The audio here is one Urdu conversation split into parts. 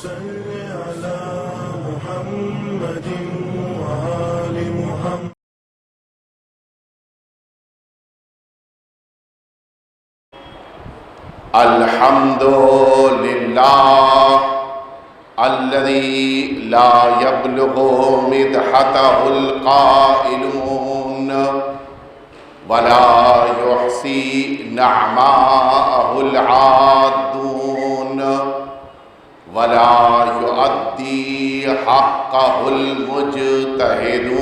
صل على محمد وآل محمد. الحمد لله الذي لا يبلغ مدحته القائلون ولا يحصي نعماءه العادون ولا يؤدي حقه المجتهدون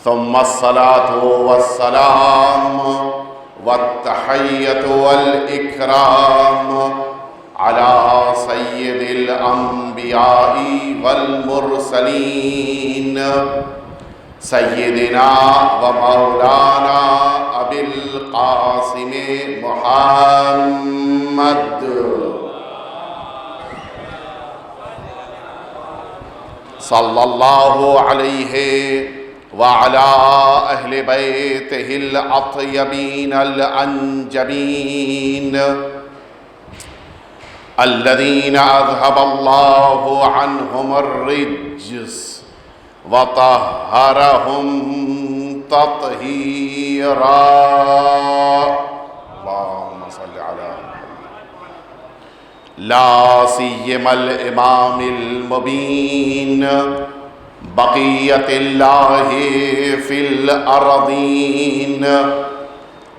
ثم الصلاة والسلام والتحية والإكرام على سيد الأنبياء والمرسلين سيدنا ومولانا أبي القاسم محمد صلى الله عليه وعلى أهل بيته الأطيبين الأنجبين الذين أذهب الله عنهم الرجس وطهرهم تطهيرا. اللهم صل على محمد. لا سيما الإمام المبين بقية الله في الأرضين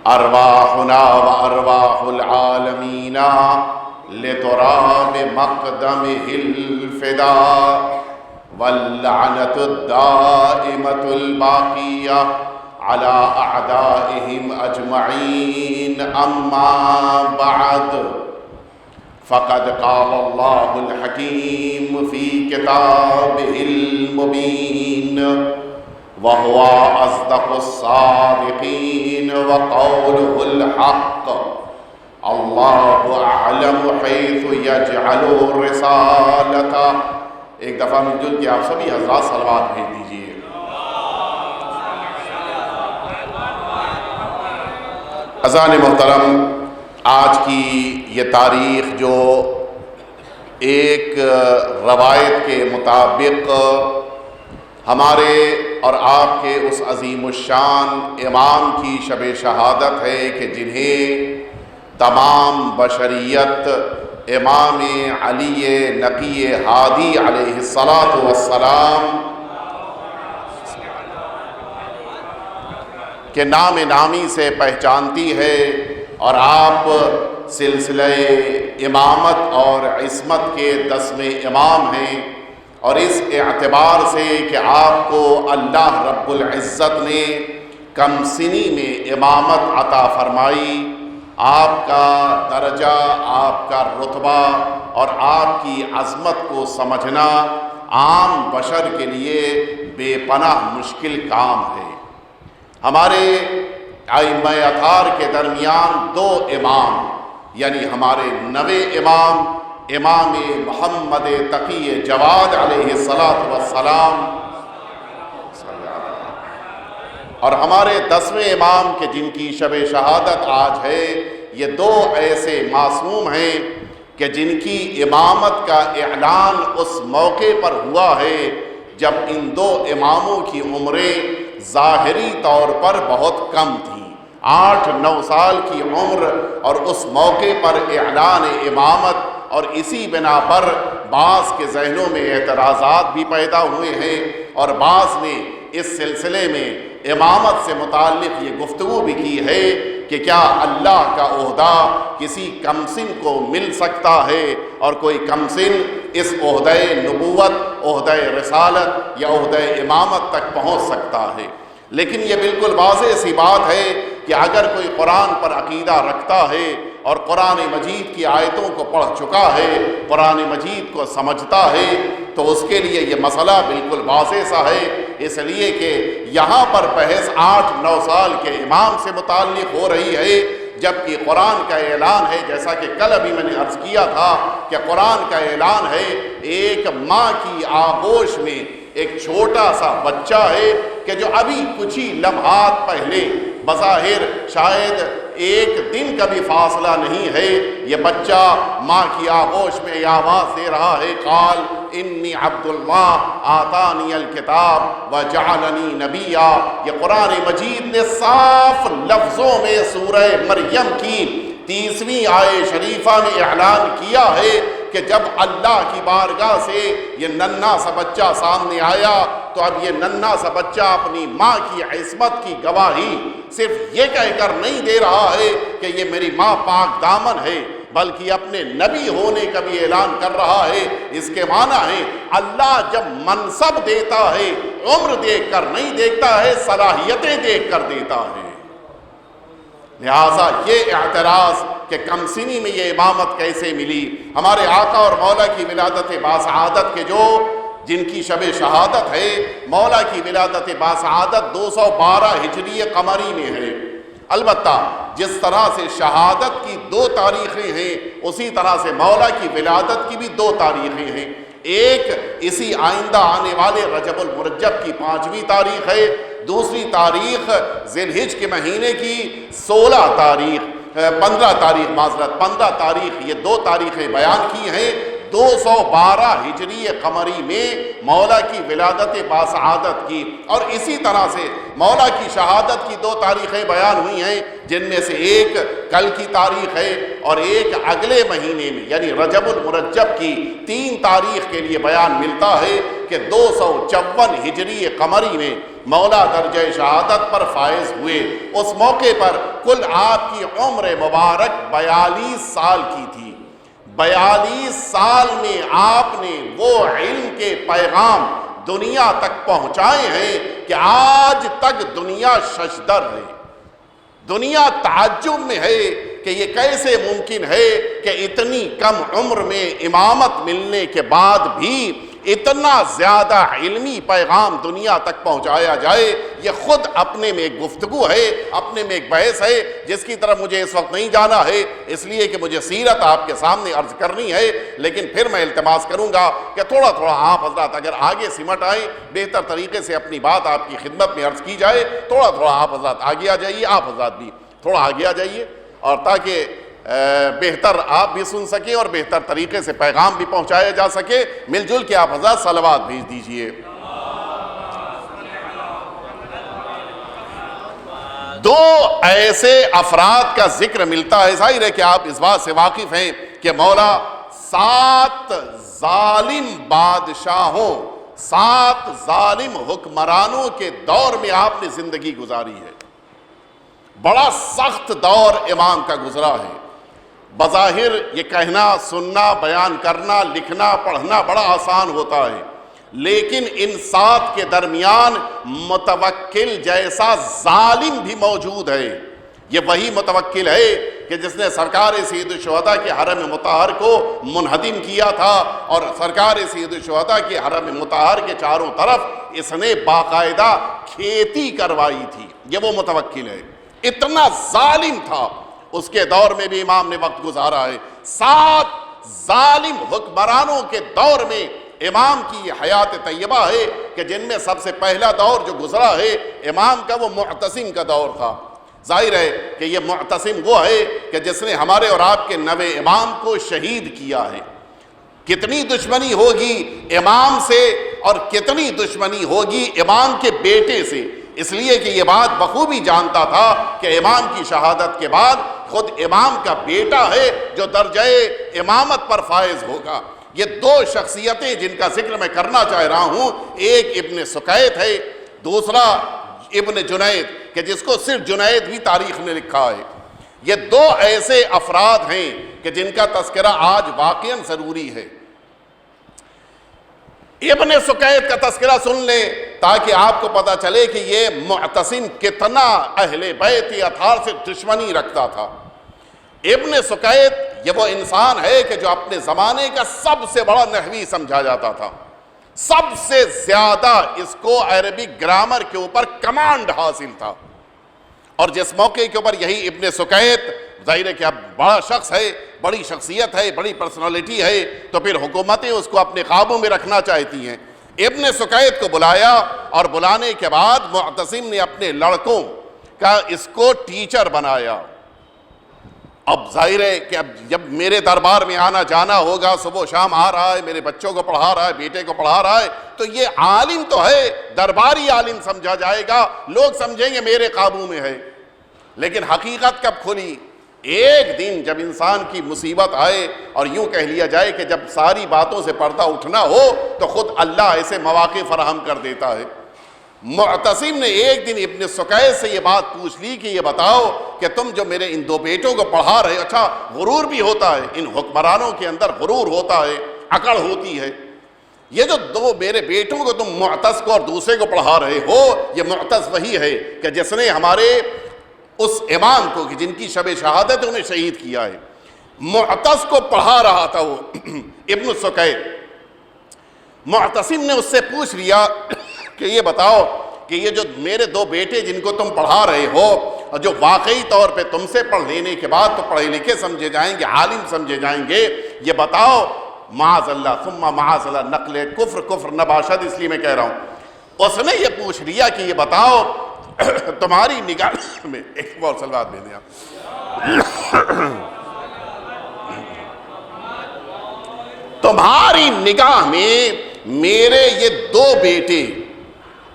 أرواحنا وأرواح العالمين لتراب مقدمه الفداء واللعنة الدائمة الباقية على أعدائهم أجمعين. أما بعد فقد قال الله الحكيم في كتابه المبين وهو أصدق الصادقين وقوله الحق. اللہ اعلم حیث یجعل رسالتہ. ایک دفعہ مل جل کے آپ سبھی حضرات صلوات بھیج دیجئے. عزیزان محترم، آج کی یہ تاریخ جو ایک روایت کے مطابق ہمارے اور آپ کے اس عظیم الشان امام کی شب شہادت ہے کہ جنہیں تمام بشریت امام علی نقی ہادی علیہ السلام کے نام نامی سے پہچانتی ہے، اور آپ سلسلہ امامت اور عصمت کے 10ویں امام ہیں. اور اس اعتبار سے کہ آپ کو اللہ رب العزت نے کم سنی میں امامت عطا فرمائی، آپ کا درجہ، آپ کا رتبہ اور آپ کی عظمت کو سمجھنا عام بشر کے لیے بے پناہ مشکل کام ہے. ہمارے ائمہ اطہار کے درمیان 2 امام، یعنی ہمارے 9ویں امام امام محمد تقی جواد علیہ السلام اور ہمارے 10ویں امام کے جن کی شب شہادت آج ہے، یہ 2 ایسے معصوم ہیں کہ جن کی امامت کا اعلان اس موقع پر ہوا ہے جب ان 2 اماموں کی عمریں ظاہری طور پر بہت کم تھیں، 8-9 سال کی عمر، اور اس موقع پر اعلان امامت. اور اسی بنا پر بعض کے ذہنوں میں اعتراضات بھی پیدا ہوئے ہیں، اور بعض نے اس سلسلے میں امامت سے متعلق یہ گفتگو بھی کی ہے کہ کیا اللہ کا عہدہ کسی کمسن کو مل سکتا ہے، اور کوئی کمسن اس عہدہ نبوت، عہدہ رسالت یا عہدہ امامت تک پہنچ سکتا ہے. لیکن یہ بالکل واضح سی بات ہے کہ اگر کوئی قرآن پر عقیدہ رکھتا ہے اور قرآن مجید کی آیتوں کو پڑھ چکا ہے، قرآن مجید کو سمجھتا ہے، تو اس کے لیے یہ مسئلہ بالکل واضح سا ہے. اس لیے کہ یہاں پر بحث 8-9 سال کے امام سے متعلق ہو رہی ہے، جبکہ قرآن کا اعلان ہے، جیسا کہ کل ابھی میں نے عرض کیا تھا کہ قرآن کا اعلان ہے ایک ماں کی آغوش میں ایک چھوٹا سا بچہ ہے کہ جو ابھی کچھ ہی لمحات پہلے بظاہر شاید ایک دن کا بھی فاصلہ نہیں ہے۔ یہ بچہ ماں کی آغوش میں یہ آواز دے رہا ہے، قال انی عبداللہ آتانی الکتاب وجعلنی نبیا۔ یہ قرآن مجید نے صاف لفظوں میں سورہ مریم کی 30ویں آیت شریفہ میں اعلان کیا ہے کہ جب اللہ کی بارگاہ سے یہ ننھا سا بچہ سامنے آیا تو اب یہ ننھا سا بچہ اپنی ماں کی عصمت کی گواہی صرف یہ کہہ کر نہیں دے رہا ہے کہ یہ میری ماں پاک دامن ہے، بلکہ اپنے نبی ہونے کا بھی اعلان کر رہا ہے۔ اس کے معنی ہے اللہ جب منصب دیتا ہے عمر دیکھ کر نہیں دیکھتا ہے، صلاحیتیں دیکھ کر دیتا ہے۔ لہٰذا یہ اعتراض کہ کم سنی میں یہ امامت کیسے ملی، ہمارے آقا اور مولا کی ولادت باسعادت کے جن کی شب شہادت ہے، مولا کی ولادت باسعادت 212 ہجری قمری میں ہے۔ البتہ جس طرح سے شہادت کی 2 تاریخیں ہیں اسی طرح سے مولا کی ولادت کی بھی 2 تاریخیں ہیں۔ ایک اسی آئندہ آنے والے رجب المرجب کی 5ویں تاریخ ہے، دوسری تاریخ ذی الحج کے مہینے کی 15 تاریخ یہ 2 تاریخیں بیان کی ہیں۔ 212 ہجری قمری میں مولا کی ولادت باسعادت کی، اور اسی طرح سے مولا کی شہادت کی 2 تاریخیں بیان ہوئی ہیں، جن میں سے ایک کل کی تاریخ ہے اور ایک اگلے مہینے میں یعنی رجب المرجب کی 3 تاریخ کے لیے بیان ملتا ہے کہ 254 ہجری قمری میں مولا درجہ شہادت پر فائز ہوئے۔ اس موقع پر کل آپ کی عمر مبارک 42 سال کی تھی۔ 42 سال میں آپ نے وہ علم کے پیغام دنیا تک پہنچائے ہیں کہ آج تک دنیا ششدر ہے، دنیا تعجب میں ہے کہ یہ کیسے ممکن ہے کہ اتنی کم عمر میں امامت ملنے کے بعد بھی اتنا زیادہ علمی پیغام دنیا تک پہنچایا جائے۔ یہ خود اپنے میں ایک گفتگو ہے، اپنے میں ایک بحث ہے جس کی طرف مجھے اس وقت نہیں جانا ہے، اس لیے کہ مجھے سیرت آپ کے سامنے عرض کرنی ہے۔ لیکن پھر میں التماس کروں گا کہ تھوڑا تھوڑا آپ حضرات اگر آگے سمٹ آئیں، بہتر طریقے سے اپنی بات آپ کی خدمت میں عرض کی جائے، تھوڑا تھوڑا آپ حضرات آگے آ جائیے، آپ حضرات بھی تھوڑا آگے آ جائیے، اور تاکہ بہتر آپ بھی سن سکیں اور بہتر طریقے سے پیغام بھی پہنچایا جا سکے۔ مل جل کے آپ حضرات صلوات بھیج دیجئے۔ 2 ایسے افراد کا ذکر ملتا ہے، ظاہر ہے کہ آپ اس بات سے واقف ہیں کہ مولا 7 ظالم بادشاہوں، 7 ظالم حکمرانوں کے دور میں آپ نے زندگی گزاری ہے۔ بڑا سخت دور امام کا گزرا ہے۔ بظاہر یہ کہنا، سننا، بیان کرنا، لکھنا، پڑھنا بڑا آسان ہوتا ہے، لیکن ان 7 کے درمیان متوکل جیسا ظالم بھی موجود ہے۔ یہ وہی متوکل ہے کہ جس نے سرکار سید الشہداء کے حرم مطہر کو منہدم کیا تھا، اور سرکار سید الشہداء کے حرم مطہر کے چاروں طرف اس نے باقاعدہ کھیتی کروائی تھی۔ یہ وہ متوکل ہے، اتنا ظالم تھا۔ اس کے دور میں بھی امام نے وقت گزارا ہے۔ 7 ظالم حکمرانوں کے دور میں امام کی یہ حیات طیبہ ہے کہ جن میں سب سے پہلا دور جو گزرا ہے امام کا، وہ معتصم کا دور تھا۔ ظاہر ہے کہ یہ معتصم وہ ہے کہ جس نے ہمارے اور آپ کے نوے امام کو شہید کیا ہے۔ کتنی دشمنی ہوگی امام سے اور کتنی دشمنی ہوگی امام کے بیٹے سے، اس لیے کہ یہ بات بخوبی جانتا تھا کہ امام کی شہادت کے بعد خود امام کا بیٹا ہے جو درجہ امامت پر فائز ہوگا۔ یہ 2 شخصیتیں جن کا ذکر میں کرنا چاہ رہا ہوں، ایک ابن سکیت ہے، دوسرا ابن جنید، کہ جس کو صرف جنید بھی تاریخ نے لکھا ہے۔ یہ 2 ایسے افراد ہیں کہ جن کا تذکرہ آج واقعاً ضروری ہے۔ ابن سکیت کا تذکرہ سن لیں تاکہ آپ کو پتہ چلے کہ یہ معتصم کتنا اہل بیت اطہار سے دشمنی رکھتا تھا۔ ابن سکیت یہ وہ انسان ہے کہ جو اپنے زمانے کا سب سے بڑا نحوی سمجھا جاتا تھا، سب سے زیادہ اس کو عربک گرامر کے اوپر کمانڈ حاصل تھا، اور جس موقع کے اوپر یہی ابن سکیت، ظاہر ہے کہ اب بڑا شخص ہے، بڑی شخصیت ہے، بڑی پرسنالٹی ہے، تو پھر حکومتیں اس کو اپنے قابو میں رکھنا چاہتی ہیں۔ ابن سکیت کو بلایا، اور بلانے کے بعد معتصم نے اپنے لڑکوں کا اس کو ٹیچر بنایا، اب ظاہر ہے کہ اب جب میرے دربار میں آنا جانا ہوگا، صبح و شام آ رہا ہے، میرے بچوں کو پڑھا رہا ہے، بیٹے کو پڑھا رہا ہے، تو یہ عالم تو ہے، درباری عالم سمجھا جائے گا، لوگ سمجھیں گے میرے قابو میں ہے۔ لیکن حقیقت کب کھلی؟ ایک دن جب انسان کی مصیبت آئے، اور یوں کہہ لیا جائے کہ جب ساری باتوں سے پردہ اٹھنا ہو تو خود اللہ ایسے مواقع فراہم کر دیتا ہے۔ معتصم نے ایک دن ابن سقیت سے یہ بات پوچھ لی کہ یہ بتاؤ کہ تم جو میرے ان دو بیٹوں کو پڑھا رہے، اچھا غرور بھی ہوتا ہے، ان حکمرانوں کے اندر غرور ہوتا ہے، عقل ہوتی ہے، یہ جو دو میرے بیٹوں کو تم معتز کو اور دوسرے کو پڑھا رہے ہو، یہ معتز وہی ہے کہ جس نے ہمارے اس امام کو کہ جن کی شب شہادت انہیں شہید کیا ہے۔ معتز کو پڑھا رہا تھا وہ ابن سقیت۔ معتصم نے اس سے پوچھ لیا کہ یہ بتاؤ کہ یہ جو میرے دو بیٹے جن کو تم پڑھا رہے ہو، اور جو واقعی طور پہ تم سے پڑھ لینے کے بعد تو پڑھے لکھے سمجھے جائیں گے، عالم سمجھے جائیں گے، یہ بتاؤ معاذ اللہ ثم معاذ اللہ نقل کفر نباشد، اس لیے میں کہہ رہا ہوں، اس نے یہ پوچھ لیا کہ یہ بتاؤ تمہاری نگاہ میں، ایک اور سلوات بھیج دیا، تمہاری نگاہ میں میرے یہ دو بیٹے،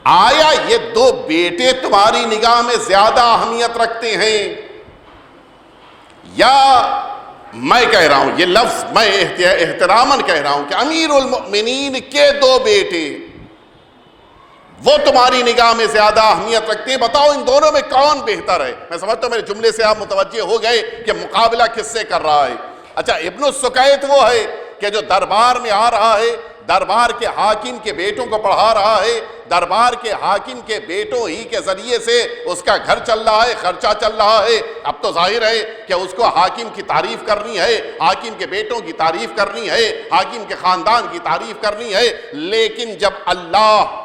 آیا یہ دو بیٹے تمہاری نگاہ میں زیادہ اہمیت رکھتے ہیں، یا میں کہہ رہا ہوں یہ لفظ میں احتراماً کہہ رہا ہوں کہ امیر المؤمنین کے دو بیٹے وہ تمہاری نگاہ میں زیادہ اہمیت رکھتے ہیں، بتاؤ ان دونوں میں کون بہتر ہے؟ میں سمجھتا ہوں میرے جملے سے آپ متوجہ ہو گئے کہ مقابلہ کس سے کر رہا ہے۔ اچھا ابن السقیت وہ ہے کہ جو دربار میں آ رہا ہے، دربار کے حاکم کے بیٹوں کو پڑھا رہا ہے، دربار کے حاکم کے بیٹوں ہی کے ذریعے سے اس کا گھر چل رہا ہے، خرچہ چل رہا ہے۔ اب تو ظاہر ہے کہ اس کو حاکم کی تعریف کرنی ہے، حاکم کے بیٹوں کی تعریف کرنی ہے، حاکم کے خاندان کی تعریف کرنی ہے، لیکن جب اللہ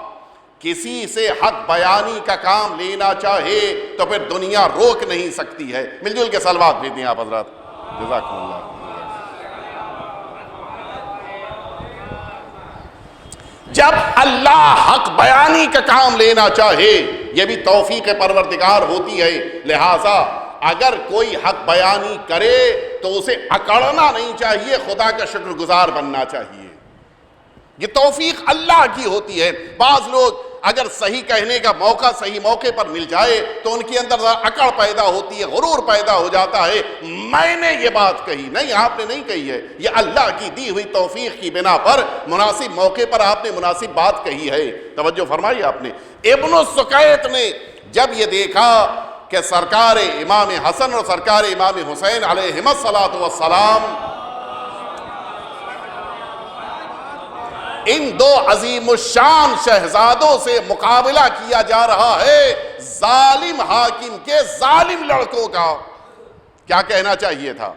کسی سے حق بیانی کا کام لینا چاہے تو پھر دنیا روک نہیں سکتی ہے۔ مل جل کے سلوات بھیج دیں آپ حضرات، جزاکم اللہ۔ جب اللہ حق بیانی کا کام لینا چاہے، یہ بھی توفیق پروردگار ہوتی ہے، لہٰذا اگر کوئی حق بیانی کرے تو اسے اکڑنا نہیں چاہیے، خدا کا شکر گزار بننا چاہیے، یہ توفیق اللہ کی ہوتی ہے۔ بعض لوگ اگر صحیح کہنے کا موقع صحیح موقع پر مل جائے تو ان کے اندر اکڑ پیدا ہوتی ہے، غرور پیدا ہو جاتا ہے، میں نے یہ بات کہی، نہیں آپ نے نہیں کہی ہے، یہ اللہ کی دی ہوئی توفیق کی بنا پر مناسب موقع پر آپ نے مناسب بات کہی ہے۔ توجہ فرمائی آپ نے۔ ابن السقیت نے جب یہ دیکھا کہ سرکار امام حسن اور سرکار امام حسین علیہم الصلاۃ والسلام ان دو عظیم الشان شہزادوں سے مقابلہ کیا جا رہا ہے، ظالم حاکم کے ظالم لڑکوں کا، کیا کہنا چاہیے تھا؟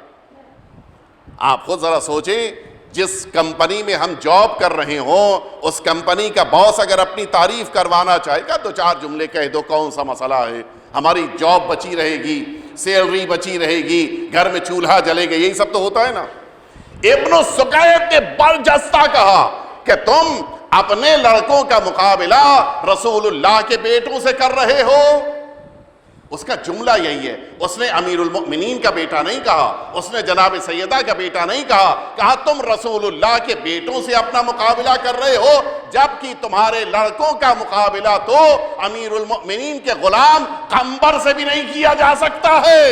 آپ خود ذرا سوچیں، جس کمپنی میں ہم جاب کر رہے ہوں اس کمپنی کا باس اگر اپنی تعریف کروانا چاہے گا، دو چار جملے کہہ دو، کون سا مسئلہ ہے، ہماری جاب بچی رہے گی، سیلری بچی رہے گی، گھر میں چولہا جلے گا، یہی سب تو ہوتا ہے نا۔ ابن السقیت نے برجستہ کہا کہ تم اپنے لڑکوں کا مقابلہ رسول اللہ کے بیٹوں سے کر رہے ہو۔ اس کا جملہ یہی ہے، اس نے امیر المؤمنین کا بیٹا نہیں کہا، اس نے جناب سیدہ کا بیٹا نہیں کہا، کہا تم رسول اللہ کے بیٹوں سے اپنا مقابلہ کر رہے ہو، جبکہ تمہارے لڑکوں کا مقابلہ تو امیر المؤمنین کے غلام قنبر سے بھی نہیں کیا جا سکتا ہے۔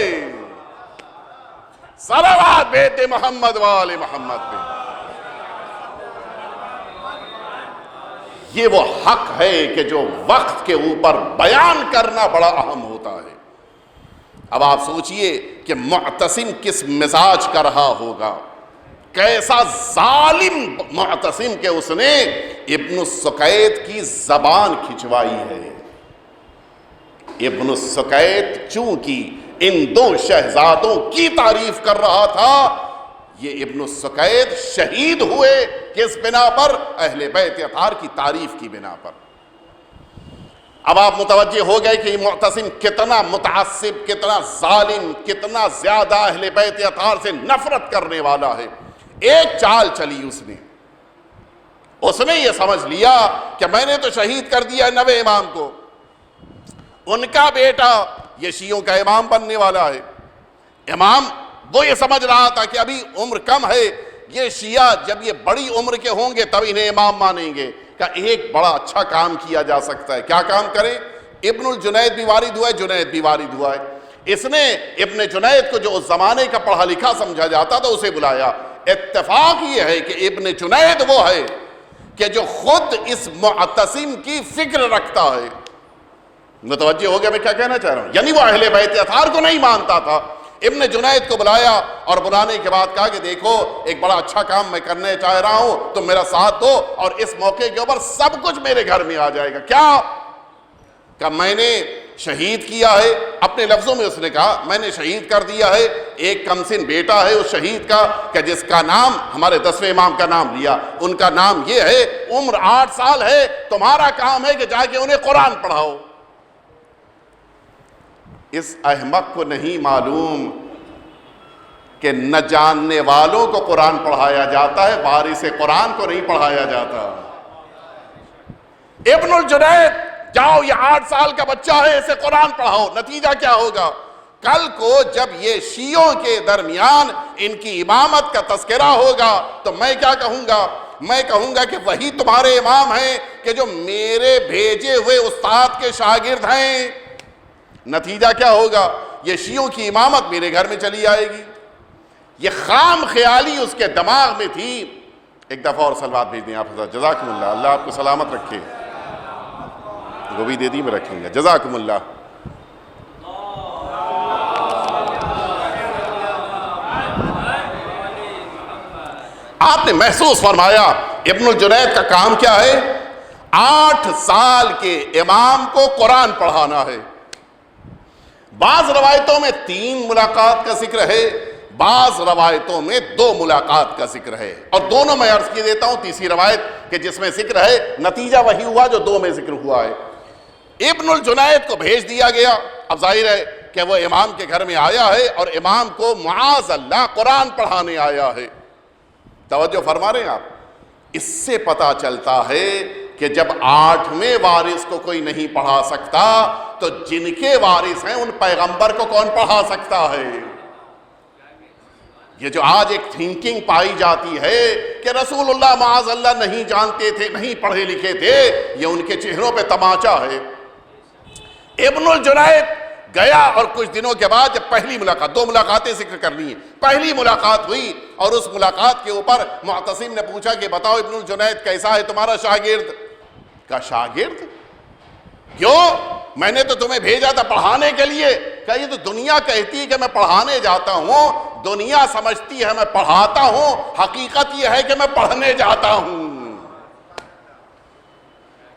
صلوات بیت محمد وآل محمد پہ۔ یہ وہ حق ہے کہ جو وقت کے اوپر بیان کرنا بڑا اہم ہوتا ہے۔ اب آپ سوچئے کہ معتصم کس مزاج کا رہا ہوگا، کیسا ظالم معتصم کہ اس نے ابن السقیت کی زبان کھچوائی ہے۔ ابن السقیت چونکہ ان دو شہزادوں کی تعریف کر رہا تھا، یہ ابن السقیت شہید ہوئے کس بنا پر؟ اہل بیت اطہار کی تعریف کی بنا پر۔ اب آپ متوجہ ہو گئے کہ یہ معتصم کتنا متعصب، کتنا ظالم، کتنا زیادہ اہل بیت اطہار سے نفرت کرنے والا ہے۔ ایک چال چلی اس نے یہ سمجھ لیا کہ میں نے تو شہید کر دیا نوے امام کو، ان کا بیٹا یہ شیعوں کا امام بننے والا ہے، امام وہ یہ سمجھ رہا تھا کہ ابھی عمر کم ہے، یہ شیعہ جب یہ بڑی عمر کے ہوں گے تب انہیں امام مانیں گے۔ کہ ایک بڑا اچھا کام کیا جا سکتا ہے، کیا کام کریں؟ ابن الجنید بھی وارد ہوا ہے، جنید بھی وارد ہوا ہے۔ اس نے ابن جنید کو جو اس زمانے کا پڑھا لکھا سمجھا جاتا تھا اسے بلایا۔ اتفاق یہ ہے کہ ابن جنید وہ ہے کہ جو خود اس معتصم کی فکر رکھتا ہے۔ متوجہ ہو گیا میں کیا کہنا چاہ رہا ہوں؟ یعنی وہ اہل بیت اطہار کو نہیں مانتا تھا۔ ابن جنید کو بلایا اور بلانے کے بعد کہا کہ دیکھو ایک بڑا اچھا کام میں کرنے چاہ رہا ہوں، تم میرا ساتھ دو اور اس موقع کے اوپر سب کچھ میرے گھر میں آ جائے گا۔ کیا کہ میں نے شہید کیا ہے، اپنے لفظوں میں اس نے کہا میں نے شہید کر دیا ہے ایک کمسن بیٹا ہے اس شہید کا، کہ جس کا نام ہمارے 10ویں امام کا نام لیا، ان کا نام یہ ہے، عمر 8 سال ہے، تمہارا کام ہے کہ جا کے انہیں قرآن پڑھاؤ۔ اس احمق کو نہیں معلوم کہ نہ جاننے والوں کو قرآن پڑھایا جاتا ہے، وارث قرآن کو نہیں پڑھایا جاتا۔ ابن الجنید جاؤ، یہ 8 سال کا بچہ ہے، اسے قرآن پڑھاؤ۔ نتیجہ کیا ہوگا؟ کل کو جب یہ شیعوں کے درمیان ان کی امامت کا تذکرہ ہوگا تو میں کیا کہوں گا؟ میں کہوں گا کہ وہی تمہارے امام ہیں کہ جو میرے بھیجے ہوئے استاد کے شاگرد ہیں۔ نتیجہ کیا ہوگا؟ یہ شیعوں کی امامت میرے گھر میں چلی آئے گی۔ یہ خام خیالی اس کے دماغ میں تھی۔ ایک دفعہ اور سلوات بھیج دیں آپ حضرت، جزاکم اللہ، اللہ آپ کو سلامت رکھے۔ وہ بھی دے دی، میں رکھوں گا، جزاکم اللہ۔ آپ نے محسوس فرمایا ابن الجنید کا کام کیا ہے؟ 8 سال کے امام کو قرآن پڑھانا ہے۔ بعض روایتوں میں 3 ملاقات کا ذکر ہے، بعض روایتوں میں 2 ملاقات کا ذکر ہے، اور دونوں میں عرض کی دیتا ہوں تیسری روایت کہ جس میں ذکر ہے نتیجہ وہی ہوا جو 2 میں ذکر ہوا ہے۔ ابن الجنید کو بھیج دیا گیا۔ اب ظاہر ہے کہ وہ امام کے گھر میں آیا ہے اور امام کو معاذ اللہ قرآن پڑھانے آیا ہے۔ توجہ فرما رہے ہیں آپ؟ اس سے پتہ چلتا ہے کہ جب 8ویں وارث کو کوئی نہیں پڑھا سکتا تو جن کے وارث ہیں ان پیغمبر کو کون پڑھا سکتا ہے؟ یہ جو آج ایک تھنکنگ پائی جاتی ہے کہ رسول اللہ معاذ اللہ نہیں جانتے تھے، نہیں پڑھے لکھے تھے، یہ ان کے چہروں پہ تماچا ہے۔ ابن الجنید گیا اور کچھ دنوں کے بعد جب پہلی ملاقات، 2 ملاقاتیں ذکر کرنی ہیں، پہلی ملاقات ہوئی اور اس ملاقات کے اوپر معتصم نے پوچھا کہ بتاؤ ابن الجنید کیسا ہے تمہارا شاگرد؟ کا شاگرد؟ کیوں؟ میں نے تو تمہیں بھیجا تھا پڑھانے کے لیے۔ کہا یہ تو دنیا کہتی ہے کہ میں پڑھانے جاتا ہوں، دنیا سمجھتی ہے میں پڑھاتا ہوں، حقیقت یہ ہے کہ میں پڑھنے جاتا ہوں۔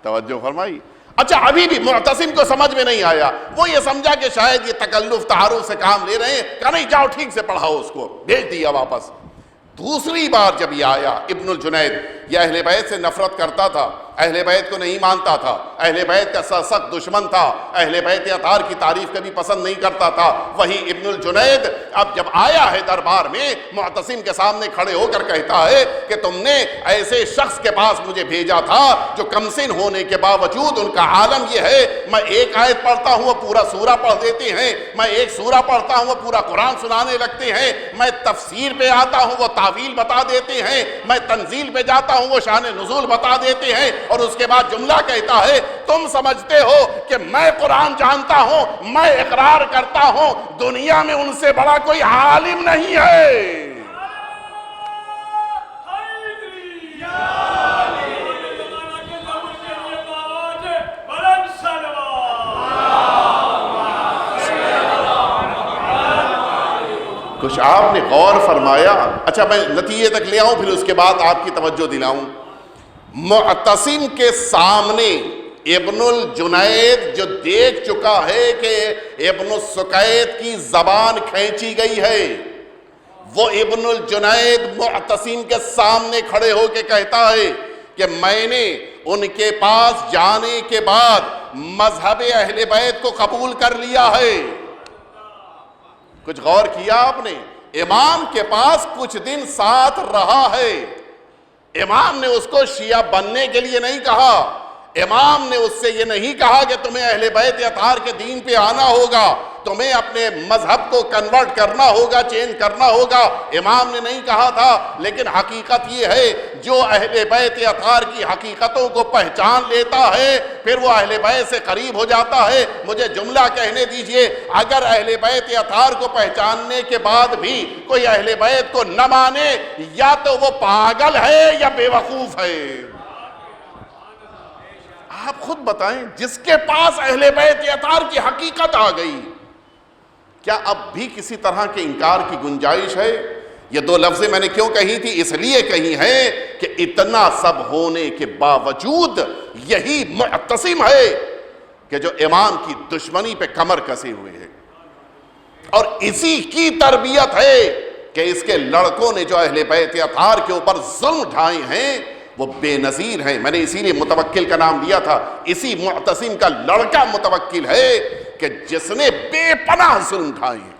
توجہ فرمائی؟ اچھا ابھی بھی معتصم کو سمجھ میں نہیں آیا، وہ یہ سمجھا کہ شاید یہ تکلف تعارف سے کام لے رہے ہیں، کہا نہیں جاؤ ٹھیک سے پڑھاؤ اس کو، بھیج دیا واپس۔ دوسری بار جب یہ آیا ابن الجنید، یہ اہل بیت سے نفرت کرتا تھا، اہل بیت کو نہیں مانتا تھا، اہل بیت کا سخت دشمن تھا، اہل بیت اطہار کی تعریف کبھی پسند نہیں کرتا تھا۔ وہی ابن الجنید اب جب آیا ہے دربار میں، معتصم کے سامنے کھڑے ہو کر کہتا ہے کہ تم نے ایسے شخص کے پاس مجھے بھیجا تھا جو کمسن ہونے کے باوجود ان کا عالم یہ ہے میں ایک آیت پڑھتا ہوں وہ پورا سورہ پڑھ دیتے ہیں، میں ایک سورہ پڑھتا ہوں وہ پورا قرآن سنانے لگتے ہیں، میں تفسیر پہ آتا ہوں وہ تعویل بتا دیتے ہیں، میں تنزیل پہ جاتا ہوں وہ شان نزول بتا دیتے ہیں، اور اس کے بعد جملہ کہتا ہے تم سمجھتے ہو کہ میں قرآن جانتا ہوں، میں اقرار کرتا ہوں دنیا میں ان سے بڑا کوئی عالم نہیں ہے۔ کچھ آپ نے غور فرمایا؟ اچھا میں نتیجے تک لے آؤں پھر اس کے بعد آپ کی توجہ دلاؤں۔ معتصم کے سامنے ابن الجنید جو دیکھ چکا ہے کہ ابن السکیت کی زبان کھینچی گئی ہے، وہ ابن الجنید معتصم کے سامنے کھڑے ہو کے کہتا ہے کہ میں نے ان کے پاس جانے کے بعد مذہب اہل بیت کو قبول کر لیا ہے۔ کچھ غور کیا آپ نے؟ امام کے پاس کچھ دن ساتھ رہا ہے، امام نے اس کو شیعہ بننے کے لیے نہیں کہا، امام نے اس سے یہ نہیں کہا کہ تمہیں اہل بیت اطہار کے دین پہ آنا ہوگا، تمہیں اپنے مذہب کو کنورٹ کرنا ہوگا، چینج کرنا ہوگا۔ امام نے نہیں کہا تھا، لیکن حقیقت یہ ہے جو اہل بیت اطہار کی حقیقتوں کو پہچان لیتا ہے پھر وہ اہل بیت سے قریب ہو جاتا ہے۔ مجھے جملہ کہنے دیجئے، اگر اہل بیت اطہار کو پہچاننے کے بعد بھی کوئی اہل بیت کو نہ مانے، یا تو وہ پاگل ہے یا بے وقوف ہے۔ آپ خود بتائیں، جس کے پاس اہل بیت اطہار کی حقیقت آ گئی، کیا اب بھی کسی طرح کے انکار کی گنجائش ہے؟ یہ دو لفظیں میں نے کیوں کہی تھی؟ اس لیے کہی ہیں کہ اتنا سب ہونے کے باوجود یہی معتصم ہے کہ جو امام کی دشمنی پہ کمر کسے ہوئے ہے، اور اسی کی تربیت ہے کہ اس کے لڑکوں نے جو اہل بیت اطہار کے اوپر ظلم ڈھائے ہیں وہ بے نظیر ہیں۔ میں نے اسی لیے متوکل کا نام دیا تھا، اسی معتصم کا لڑکا متوکل ہے کہ جس نے بے پناہ ظلم ڈھائے ہیں۔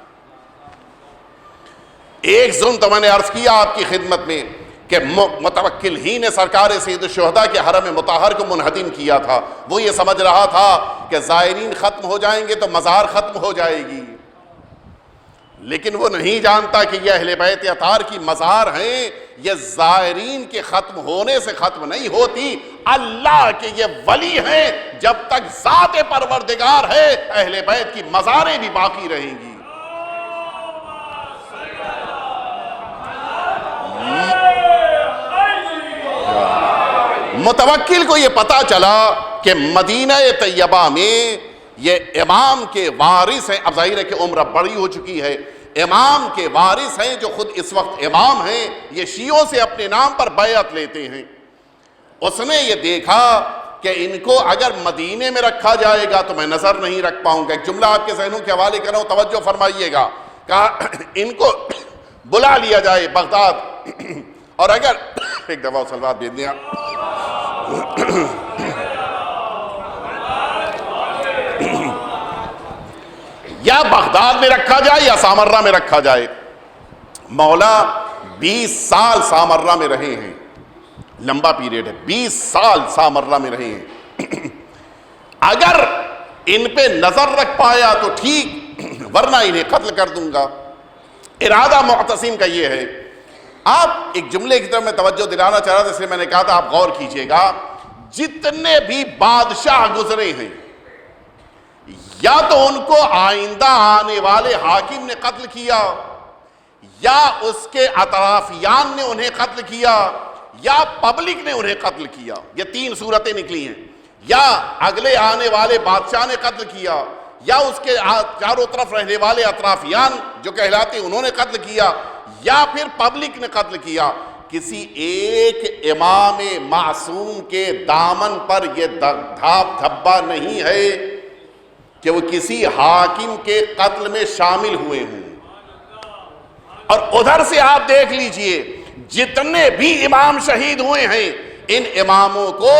ایک ظلم تو میں نے عرض کیا آپ کی خدمت میں کہ متوکل ہی نے سرکار سید الشہداء کے حرم مطہر کو منہدم کیا تھا۔ وہ یہ سمجھ رہا تھا کہ زائرین ختم ہو جائیں گے تو مزار ختم ہو جائے گی، لیکن وہ نہیں جانتا کہ یہ اہل بیت اطہار کی مزار ہیں، یہ زائرین کے ختم ہونے سے ختم نہیں ہوتی، اللہ کے یہ ولی ہیں، جب تک ذات پروردگار ہے اہل بیت کی مزاریں بھی باقی رہیں گی۔ متوکل کو یہ پتا چلا کہ مدینہ طیبہ میں یہ امام کے وارث ہیں، اب ظاہر ہے کہ عمر بڑی ہو چکی ہے، امام کے وارث ہیں جو خود اس وقت امام ہیں، یہ شیعوں سے اپنے نام پر بیعت لیتے ہیں۔ اس نے یہ دیکھا کہ ان کو اگر مدینے میں رکھا جائے گا تو میں نظر نہیں رکھ پاؤں گا۔ ایک جملہ آپ کے ذہنوں کے حوالے کر رہا ہوں، توجہ فرمائیے گا۔ کہا ان کو بلا لیا جائے بغداد، اور اگر ایک دفعہ صلوات بھیج دیا، یا بغداد میں رکھا جائے یا سامرہ میں رکھا جائے۔ مولا 20 سال سامرہ میں رہے ہیں، لمبا پیریڈ ہے، 20 سال سامرہ میں رہے ہیں۔ اگر ان پہ نظر رکھ پایا تو ٹھیک، ورنہ انہیں قتل کر دوں گا۔ ارادہ معتصم کا یہ ہے۔ آپ ایک جملے کی طرف میں توجہ دلانا چاہ رہا تھا، اس لیے میں نے کہا تھا آپ غور کیجئے گا۔ جتنے بھی بادشاہ گزرے ہیں، یا تو ان کو آئندہ آنے والے حاکم نے قتل کیا، یا اس کے اطرافیان نے انہیں قتل کیا، یا پبلک نے انہیں قتل کیا۔ یہ 3 صورتیں نکلی ہیں، یا اگلے آنے والے بادشاہ نے قتل کیا، یا اس کے چاروں طرف رہنے والے اطرافیان جو کہلاتے انہوں نے قتل کیا، یا پھر پبلک نے قتل کیا۔ کسی ایک امام معصوم کے دامن پر یہ دھاپ دھبا نہیں ہے کہ وہ کسی حاکم کے قتل میں شامل ہوئے ہوں۔ اور ادھر سے آپ دیکھ لیجئے، جتنے بھی امام شہید ہوئے ہیں، ان اماموں کو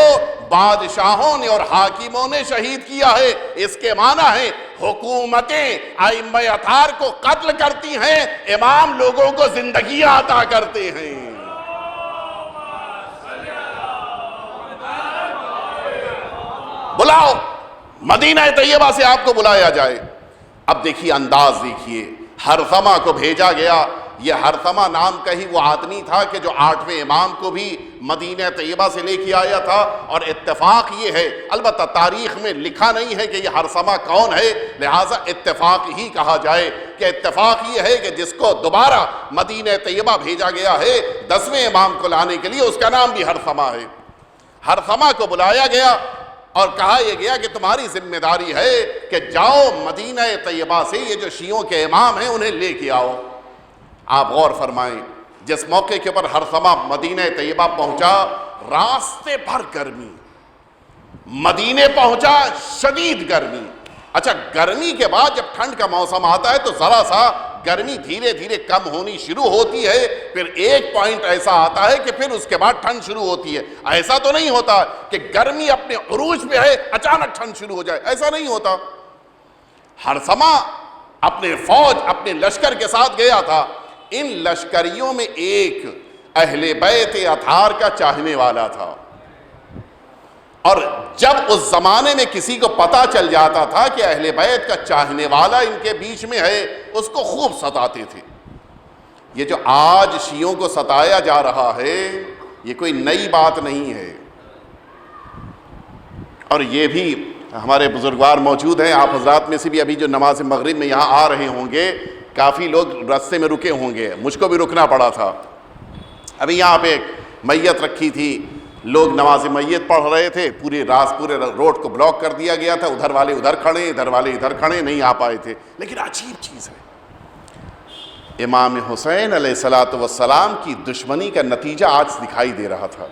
بادشاہوں نے اور حاکموں نے شہید کیا ہے۔ اس کے معنی ہے حکومتیں ائمہ اطہار کو قتل کرتی ہیں، امام لوگوں کو زندگیاں عطا کرتے ہیں۔ بلاؤ، مدینہ طیبہ سے آپ کو بلایا جائے۔ اب دیکھیے انداز دیکھیے، ہرثمہ کو بھیجا گیا۔ یہ ہرثمہ نام کا ہی وہ آدمی تھا کہ جو 8ویں امام کو بھی مدینہ طیبہ سے لے کے آیا تھا، اور اتفاق یہ ہے، البتہ تاریخ میں لکھا نہیں ہے کہ یہ ہرثمہ کون ہے، لہٰذا اتفاق ہی کہا جائے کہ اتفاق یہ ہے کہ جس کو دوبارہ مدینہ طیبہ بھیجا گیا ہے 10ویں امام کو لانے کے لیے، اس کا نام بھی ہرثمہ ہے۔ ہرثمہ کو بلایا گیا اور کہا یہ گیا کہ تمہاری ذمہ داری ہے کہ جاؤ مدینہ طیبہ سے یہ جو شیعوں کے امام ہیں انہیں لے کے آؤ۔ آپ غور فرمائیں، جس موقع کے اوپر ہرثمہ مدینہ طیبہ پہنچا، راستے بھر گرمی، مدینے پہنچا شدید گرمی۔ اچھا، گرمی کے بعد جب ٹھنڈ کا موسم آتا ہے تو ذرا سا گرمی دھیرے دھیرے کم ہونی شروع ہوتی ہے، پھر ایک پوائنٹ ایسا آتا ہے کہ پھر اس کے بعد ٹھنڈ شروع ہوتی ہے۔ ایسا تو نہیں ہوتا کہ گرمی اپنے عروج پہ ہے اچانک ٹھنڈ شروع ہو جائے، ایسا نہیں ہوتا۔ ہرثمہ اپنے فوج، اپنے لشکر کے ساتھ گیا تھا۔ ان لشکریوں میں ایک اہل بیت اطہار کا چاہنے والا تھا، اور جب اس زمانے میں کسی کو پتہ چل جاتا تھا کہ اہل بیت کا چاہنے والا ان کے بیچ میں ہے، اس کو خوب ستاتے تھے۔ یہ جو آج شیعوں کو ستایا جا رہا ہے یہ کوئی نئی بات نہیں ہے، اور یہ بھی ہمارے بزرگوار موجود ہیں، آپ حضرات میں سے بھی ابھی جو نماز مغرب میں یہاں آ رہے ہوں گے، کافی لوگ راستے میں رکے ہوں گے، مجھ کو بھی رکنا پڑا تھا۔ ابھی یہاں پہ ایک میت رکھی تھی، لوگ نماز میت پڑھ رہے تھے، پورے روڈ کو بلاک کر دیا گیا تھا، ادھر والے ادھر کھڑے، ادھر والے ادھر کھڑے، نہیں آ پائے تھے۔ لیکن عجیب چیز ہے، امام حسین علیہ الصلوۃ والسلام کی دشمنی کا نتیجہ آج دکھائی دے رہا تھا۔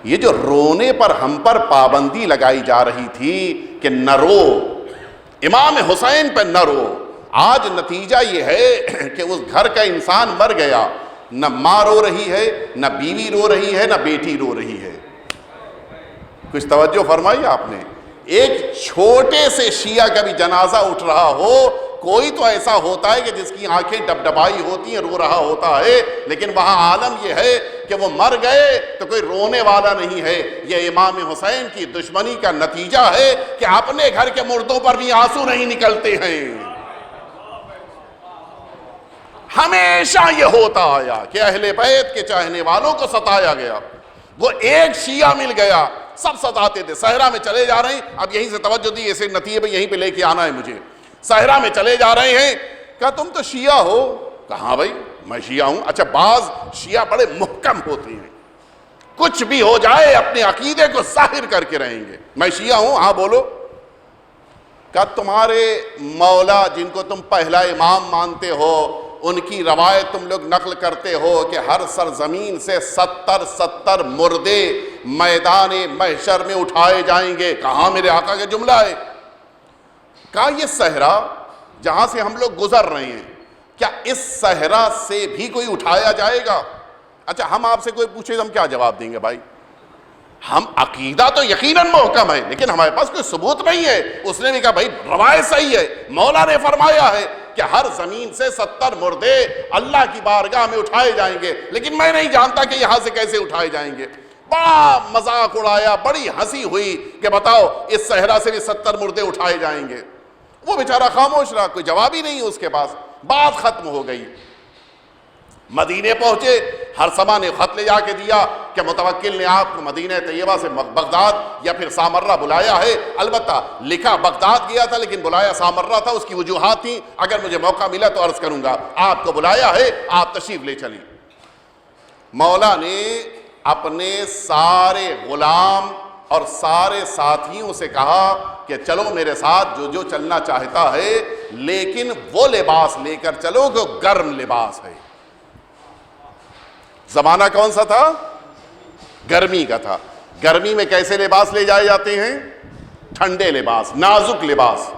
یہ جو رونے پر ہم پر پابندی لگائی جا رہی تھی کہ نہ رو، امام حسین پہ نہ رو، آج نتیجہ یہ ہے کہ اس گھر کا انسان مر گیا، نہ ماں رو رہی ہے، نہ بیوی رو رہی ہے، نہ بیٹی رو رہی ہے۔ کچھ توجہ فرمائی آپ نے؟ ایک چھوٹے سے شیعہ کا بھی جنازہ اٹھ رہا ہو، کوئی تو ایسا ہوتا ہے کہ جس کی آنکھیں ڈبڈبائی ہوتی ہیں، رو رہا ہوتا ہے، لیکن وہاں عالم یہ ہے کہ وہ مر گئے تو کوئی رونے والا نہیں ہے۔ یہ امام حسین کی دشمنی کا نتیجہ ہے کہ اپنے گھر کے مردوں پر بھی آنسو نہیں نکلتے ہیں۔ ہمیشہ یہ ہوتا آیا کہ اہل بیت کے چاہنے والوں کو ستایا گیا۔ وہ ایک شیعہ مل گیا، سب ستاتے تھے۔ صحرا میں چلے جا رہے ہیں، اب یہیں سے توجہ دی، ایسے نتیجے پہ یہیں پہ لے کے آنا ہے مجھے۔ صحرا میں چلے جا رہے ہیں، کہا تم تو شیعہ ہو؟ کہاں بھائی میں شیعہ ہوں۔ اچھا، بعض شیعہ بڑے محکم ہوتے ہیں، کچھ بھی ہو جائے اپنے عقیدے کو ظاہر کر کے رہیں گے۔ میں شیعہ ہوں، ہاں بولو۔ کہا تمہارے مولا جن کو تم پہلا امام مانتے ہو، ان کی روایت تم لوگ نقل کرتے ہو کہ ہر سرزمین سے 70 مردے میدان محشر میں اٹھائے جائیں گے۔ کہاں میرے آقا کا جملہ ہے؟ کہا یہ صحرا جہاں سے ہم لوگ گزر رہے ہیں، کیا اس صحرا سے بھی کوئی اٹھایا جائے گا؟ اچھا، ہم آپ سے کوئی پوچھے ہم کیا جواب دیں گے بھائی؟ ہم عقیدہ تو یقیناً محکم ہے، لیکن ہمارے پاس کوئی ثبوت نہیں ہے۔ اس نے بھی کہا بھائی روایت صحیح ہے، مولا نے فرمایا ہے کہ ہر زمین سے 70 مردے اللہ کی بارگاہ میں اٹھائے جائیں گے، لیکن میں نہیں جانتا کہ یہاں سے کیسے اٹھائے جائیں گے۔ بڑا مذاق اڑایا، بڑی ہنسی ہوئی کہ بتاؤ اس صحرا سے بھی 70 مردے اٹھائے جائیں گے۔ وہ بیچارہ خاموش رہا، کوئی جواب ہی نہیں اس کے پاس۔ بات ختم ہو گئی، مدینے پہنچے، ہرثمہ نے خط لے جا کے دیا کہ متوکل نے آپ کو مدینہ طیبہ سے بغداد یا پھر سامرہ بلایا ہے۔ البتہ لکھا بغداد گیا تھا لیکن بلایا سامرہ تھا، اس کی وجوہات تھیں، اگر مجھے موقع ملا تو عرض کروں گا۔ آپ کو بلایا ہے، آپ تشریف لے چلیں۔ مولا نے اپنے سارے غلام اور سارے ساتھیوں سے کہا کہ چلو میرے ساتھ جو جو چلنا چاہتا ہے، لیکن وہ لباس لے کر چلو جو گرم لباس ہے۔ زمانہ کون سا تھا؟ گرمی کا تھا۔ گرمی میں کیسے لباس لے جائے جاتے ہیں؟ ٹھنڈے لباس، نازک لباس۔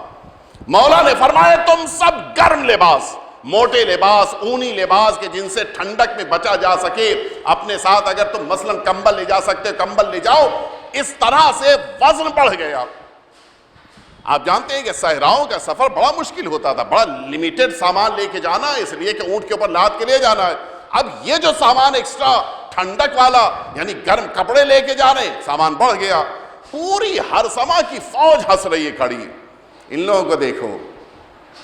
مولا نے فرمایا تم سب گرم لباس، موٹے لباس، اونی لباس کہ جن سے ٹھنڈک میں بچا جا سکے، اپنے ساتھ اگر تم مثلا کمبل لے جا سکتے کمبل لے جاؤ۔ اس طرح سے وزن بڑھ گیا۔ آپ جانتے ہیں کہ صحراؤں کا سفر بڑا مشکل ہوتا تھا، بڑا لیمیٹڈ سامان لے کے جانا ہے، اس لیے کہ اونٹ کے اوپر لاد کے لے جانا ہے۔ اب یہ جو سامان ایکسٹرا ٹھنڈک والا یعنی گرم کپڑے لے کے جا رہے ہیں، سامان بڑھ گیا۔ پوری ہرثمہ کی فوج ہنس رہی ہے کھڑی۔ ان لوگوں کو دیکھو،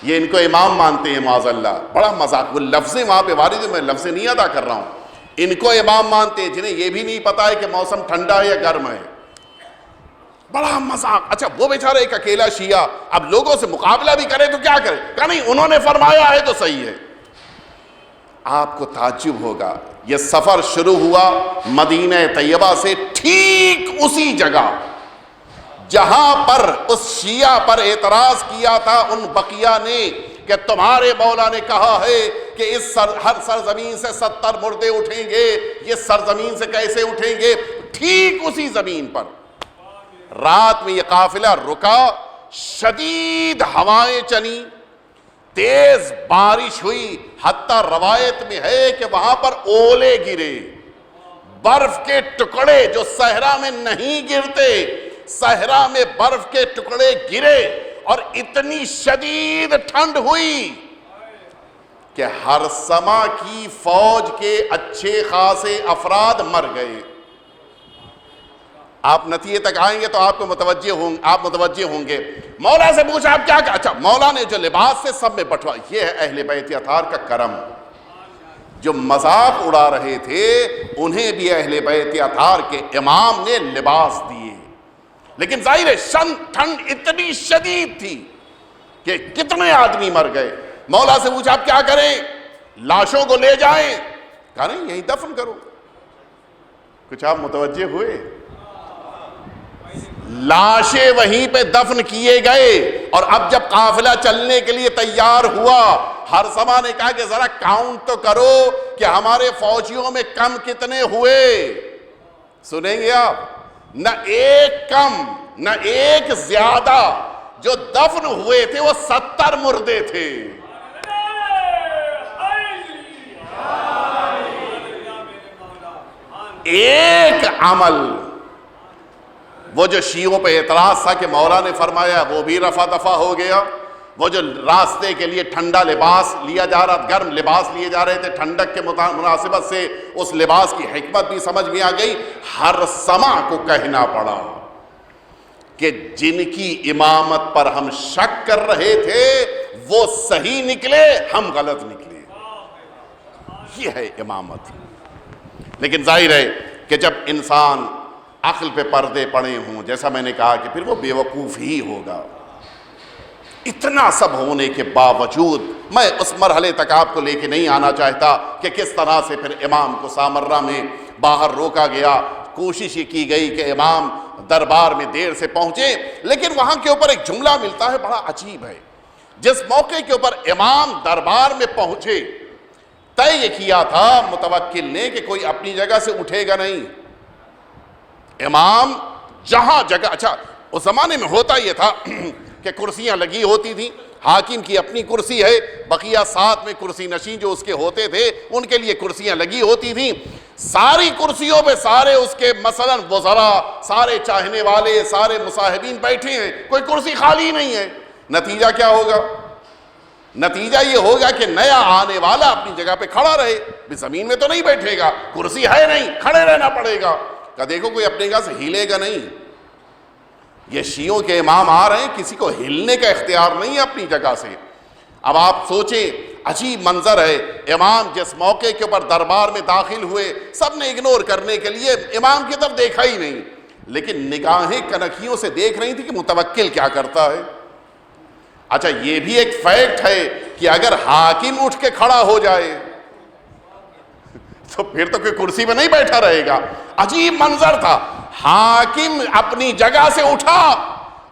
یہ ان کو امام مانتے ہیں معاذ اللہ۔ بڑا مذاق، وہ لفظیں وہاں پہ وارد ہے، میں لفظیں نہیں ادا کر رہا ہوں۔ ان کو امام مانتے ہیں جنہیں یہ بھی نہیں پتا ہے کہ موسم ٹھنڈا ہے یا گرم ہے۔ بڑا مذاق۔ اچھا، وہ بیچارہ ایک اکیلا شیعہ اب لوگوں سے مقابلہ بھی کرے تو کیا کرے؟ کہ نہیں انہوں نے فرمایا ہے تو صحیح ہے۔ آپ کو تعجب ہوگا، یہ سفر شروع ہوا مدینہ طیبہ سے، ٹھیک اسی جگہ جہاں پر اس شیعہ پر اعتراض کیا تھا ان بقیہ نے کہ تمہارے مولا نے کہا ہے کہ ہر سرزمین سے 70 مردے اٹھیں گے، یہ سرزمین سے کیسے اٹھیں گے؟ ٹھیک اسی زمین پر رات میں یہ قافلہ رکا، شدید ہوائیں چلی، تیز بارش ہوئی، حتیٰ روایت میں ہے کہ وہاں پر اولے گرے، برف کے ٹکڑے جو صحرا میں نہیں گرتے، صحرا میں برف کے ٹکڑے گرے، اور اتنی شدید ٹھنڈ ہوئی کہ ہرثمہ کی فوج کے اچھے خاصے افراد مر گئے۔ آپ نتیجے تک آئیں گے تو آپ متوجہ ہوں گے. مولا سے پوچھا آپ کیا اچھا مولا نے جو لباس سے سب میں بٹوا, یہ ہے اہل بیت اطہار کا کرم. جو مذاق اڑا رہے تھے انہیں بھی اہل بیت اطہار کے امام نے لباس دیے, لیکن ظاہر ہے ٹھنڈ اتنی شدید تھی کہ کتنے آدمی مر گئے. مولا سے پوچھا آپ کیا کریں, لاشوں کو لے جائیں, کہا نہیں یہیں دفن کرو. کچھ آپ متوجہ ہوئے؟ لاشیں وہیں پہ دفن کیے گئے, اور اب جب قافلہ چلنے کے لیے تیار ہوا, ہر سما نے کہا کہ ذرا کاؤنٹ تو کرو کہ ہمارے فوجیوں میں کم کتنے ہوئے. سنیں گے آپ, نہ ایک کم نہ ایک زیادہ, جو دفن ہوئے تھے وہ 70 مردے تھے. ایک عمل, وہ جو شیعوں پہ اعتراض تھا کہ مولا نے فرمایا وہ بھی رفع دفع ہو گیا. وہ جو راستے کے لیے ٹھنڈا لباس لیا جا رہا, گرم لباس لیے جا رہے تھے ٹھنڈک کے مناسبت سے, اس لباس کی حکمت بھی سمجھ میں آ گئی. ہر سما کو کہنا پڑا کہ جن کی امامت پر ہم شک کر رہے تھے وہ صحیح نکلے, ہم غلط نکلے. یہ ہے امامت. لیکن ظاہر ہے کہ جب انسان عقل پہ پردے پڑے ہوں, جیسا میں نے کہا کہ پھر وہ بے وقوف ہی ہوگا. اتنا سب ہونے کے باوجود میں اس مرحلے تک آپ کو لے کے نہیں آنا چاہتا کہ کس طرح سے پھر امام کو سامرہ میں باہر روکا گیا. کوشش یہ کی گئی کہ امام دربار میں دیر سے پہنچے, لیکن وہاں کے اوپر ایک جملہ ملتا ہے بڑا عجیب ہے. جس موقع کے اوپر امام دربار میں پہنچے, طے یہ کیا تھا متوکل نے کہ کوئی اپنی جگہ سے اٹھے گا نہیں. امام جہاں جگہ, اچھا اس زمانے میں ہوتا یہ تھا کہ کرسیاں لگی ہوتی تھیں, حاکم کی اپنی کرسی ہے, بقیہ ساتھ میں کرسی نشین جو اس کے ہوتے تھے ان کے لیے کرسیاں لگی ہوتی تھیں. ساری کرسیوں پہ سارے اس کے مثلا وزراء, سارے چاہنے والے, سارے مصاحبین بیٹھے ہیں, کوئی کرسی خالی نہیں ہے. نتیجہ کیا ہوگا؟ نتیجہ یہ ہوگا کہ نیا آنے والا اپنی جگہ پہ کھڑا رہے, زمین میں تو نہیں بیٹھے گا, کرسی ہے نہیں, کھڑے رہنا پڑے گا. کہ دیکھو کوئی اپنی جگہ سے ہلے گا نہیں. یہ شیعوں کے امام آ رہے ہیں, کسی کو ہلنے کا اختیار نہیں ہے اپنی جگہ سے. اب آپ سوچیں, عجیب منظر ہے. امام جس موقع کے اوپر دربار میں داخل ہوئے, سب نے اگنور کرنے کے لیے امام کی طرف دیکھا ہی نہیں, لیکن نگاہیں کنکھیوں سے دیکھ رہی تھی کہ متوکل کیا کرتا ہے. اچھا یہ بھی ایک فیکٹ ہے کہ اگر حاکم اٹھ کے کھڑا ہو جائے تو پھر تو کوئی کرسی میں نہیں بیٹھا رہے گا. عجیب منظر تھا. حاکم اپنی جگہ سے اٹھا,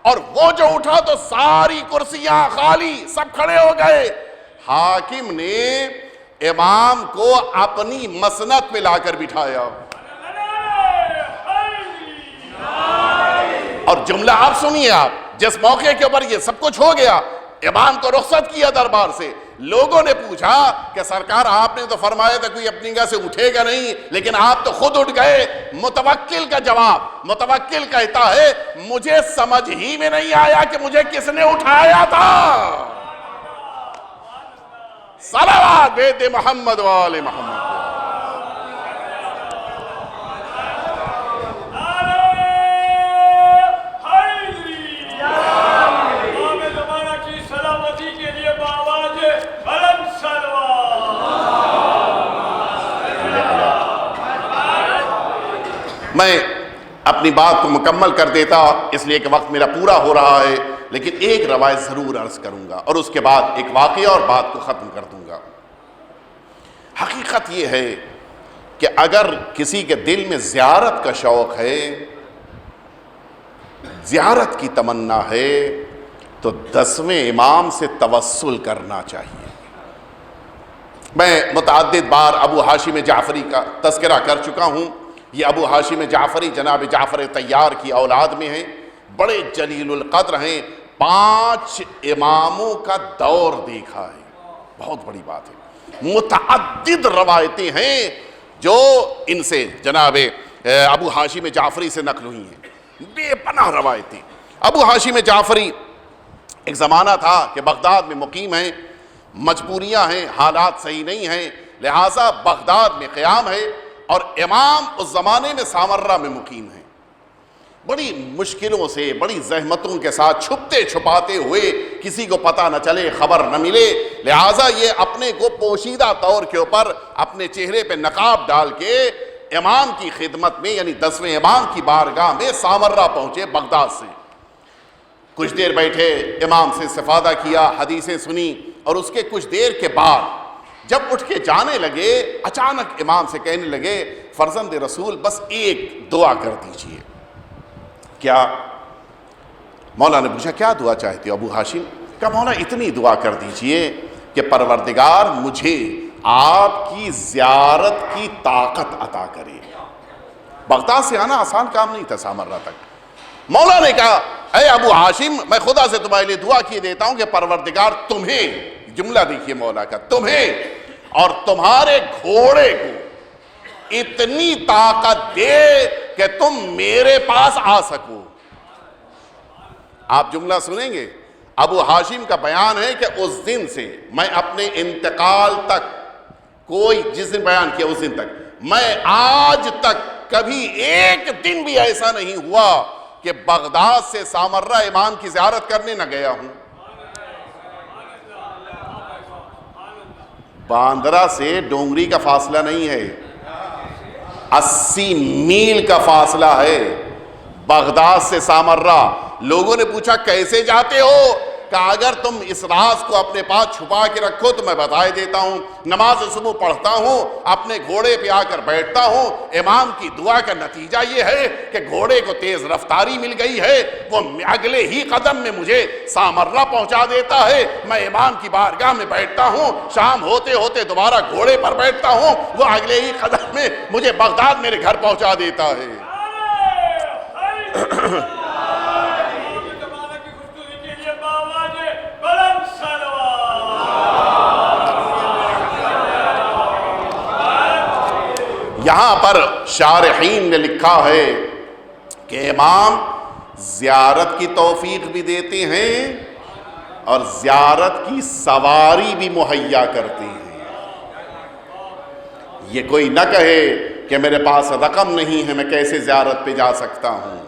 اور وہ جو اٹھا تو ساری کرسیاں خالی, سب کھڑے ہو گئے. حاکم نے امام کو اپنی مسند پہ لا کر بٹھایا. اور جملہ آپ سنیے, آپ جس موقع کے اوپر یہ سب کچھ ہو گیا, امام کو رخصت کیا دربار سے. لوگوں نے پوچھا کہ سرکار آپ نے تو فرمایا تھا کوئی اپنی جگہ سے اٹھے گا نہیں, لیکن آپ تو خود اٹھ گئے. متوکل کا جواب, متوکل کہتا ہے مجھے سمجھ ہی میں نہیں آیا کہ مجھے کس نے اٹھایا تھا. صلوات بیت محمد و آل محمد. میں اپنی بات کو مکمل کر دیتا اس لیے کہ وقت میرا پورا ہو رہا ہے, لیکن ایک روایت ضرور عرض کروں گا اور اس کے بعد ایک واقعہ اور بات کو ختم کر دوں گا. حقیقت یہ ہے کہ اگر کسی کے دل میں زیارت کا شوق ہے, زیارت کی تمنا ہے, تو 10ویں امام سے توسل کرنا چاہیے. میں متعدد بار ابو ہاشم جعفری کا تذکرہ کر چکا ہوں. یہ ابو ہاشم جعفری جناب جعفر طیار کی اولاد میں ہیں, بڑے جلیل القدر ہیں, 5 اماموں کا دور دیکھا ہے, بہت بڑی بات ہے. متعدد روایتیں ہیں جو ان سے جناب ابو ہاشم جعفری سے نقل ہوئی ہیں, بے پناہ روایتیں. ابو ہاشم جعفری ایک زمانہ تھا کہ بغداد میں مقیم ہیں, مجبوریاں ہیں, حالات صحیح نہیں ہیں, لہٰذا بغداد میں قیام ہے, اور امام اس زمانے میں سامرہ میں مقیم ہیں. بڑی مشکلوں سے، بڑی زحمتوں کے ساتھ، چھپتے چھپاتے ہوئے، کسی کو پتہ نہ چلے، خبر نہ ملے، لہٰذا یہ اپنے کو پوشیدہ طور کے اوپر اپنے چہرے پہ نقاب ڈال کے امام کی خدمت میں، یعنی 10ویں امام کی بارگاہ میں سامرہ پہنچے بغداد سے۔ کچھ دیر بیٹھے، امام سے استفادہ کیا، حدیثیں سنی، اور اس کے کچھ دیر کے بعد جب اٹھ کے جانے لگے، اچانک امام سے کہنے لگے، فرزند رسول بس ایک دعا کر دیجئے۔ کیا؟ مولا نے پوچھا کیا دعا چاہتے ہو ابو ہاشم؟ کہا مولا اتنی دعا کر دیجئے کہ پروردگار مجھے آپ کی زیارت کی طاقت عطا کرے۔ بغداد سے آنا آسان کام نہیں تھا سامرہ تک۔ مولا نے کہا اے ابو ہاشم، میں خدا سے تمہارے لیے دعا کیے دیتا ہوں کہ پروردگار تمہیں، جملہ دیکھیے مولا کا، تمہیں اور تمہارے گھوڑے کو اتنی طاقت دے کہ تم میرے پاس آ سکو۔ آپ جملہ سنیں گے، ابو ہاشم کا بیان ہے کہ اس دن سے میں اپنے انتقال تک، کوئی جس دن بیان کیا اس دن تک، میں آج تک کبھی ایک دن بھی ایسا نہیں ہوا کہ بغداد سے سامرہ امام کی زیارت کرنے نہ گیا ہوں۔ باندرا سے ڈونگری کا فاصلہ نہیں ہے، 80 میل کا فاصلہ ہے بغداد سے سامرہ۔ لوگوں نے پوچھا کیسے جاتے ہو؟ کہا اگر تم اس راز کو اپنے پاس چھپا کے رکھو تو میں بتائے دیتا ہوں۔ نماز صبح پڑھتا ہوں، اپنے گھوڑے پہ آ کر بیٹھتا ہوں، امام کی دعا کا نتیجہ یہ ہے کہ گھوڑے کو تیز رفتاری مل گئی ہے، وہ اگلے ہی قدم میں مجھے سامرہ پہنچا دیتا ہے۔ میں امام کی بارگاہ میں بیٹھتا ہوں، شام ہوتے ہوتے دوبارہ گھوڑے پر بیٹھتا ہوں، وہ اگلے ہی قدم میں مجھے بغداد میرے گھر پہنچا دیتا ہے۔ یہاں پر شارحین نے لکھا ہے کہ امام زیارت کی توفیق بھی دیتے ہیں اور زیارت کی سواری بھی مہیا کرتے ہیں۔ یہ کوئی نہ کہے کہ میرے پاس رقم نہیں ہے، میں کیسے زیارت پہ جا سکتا ہوں،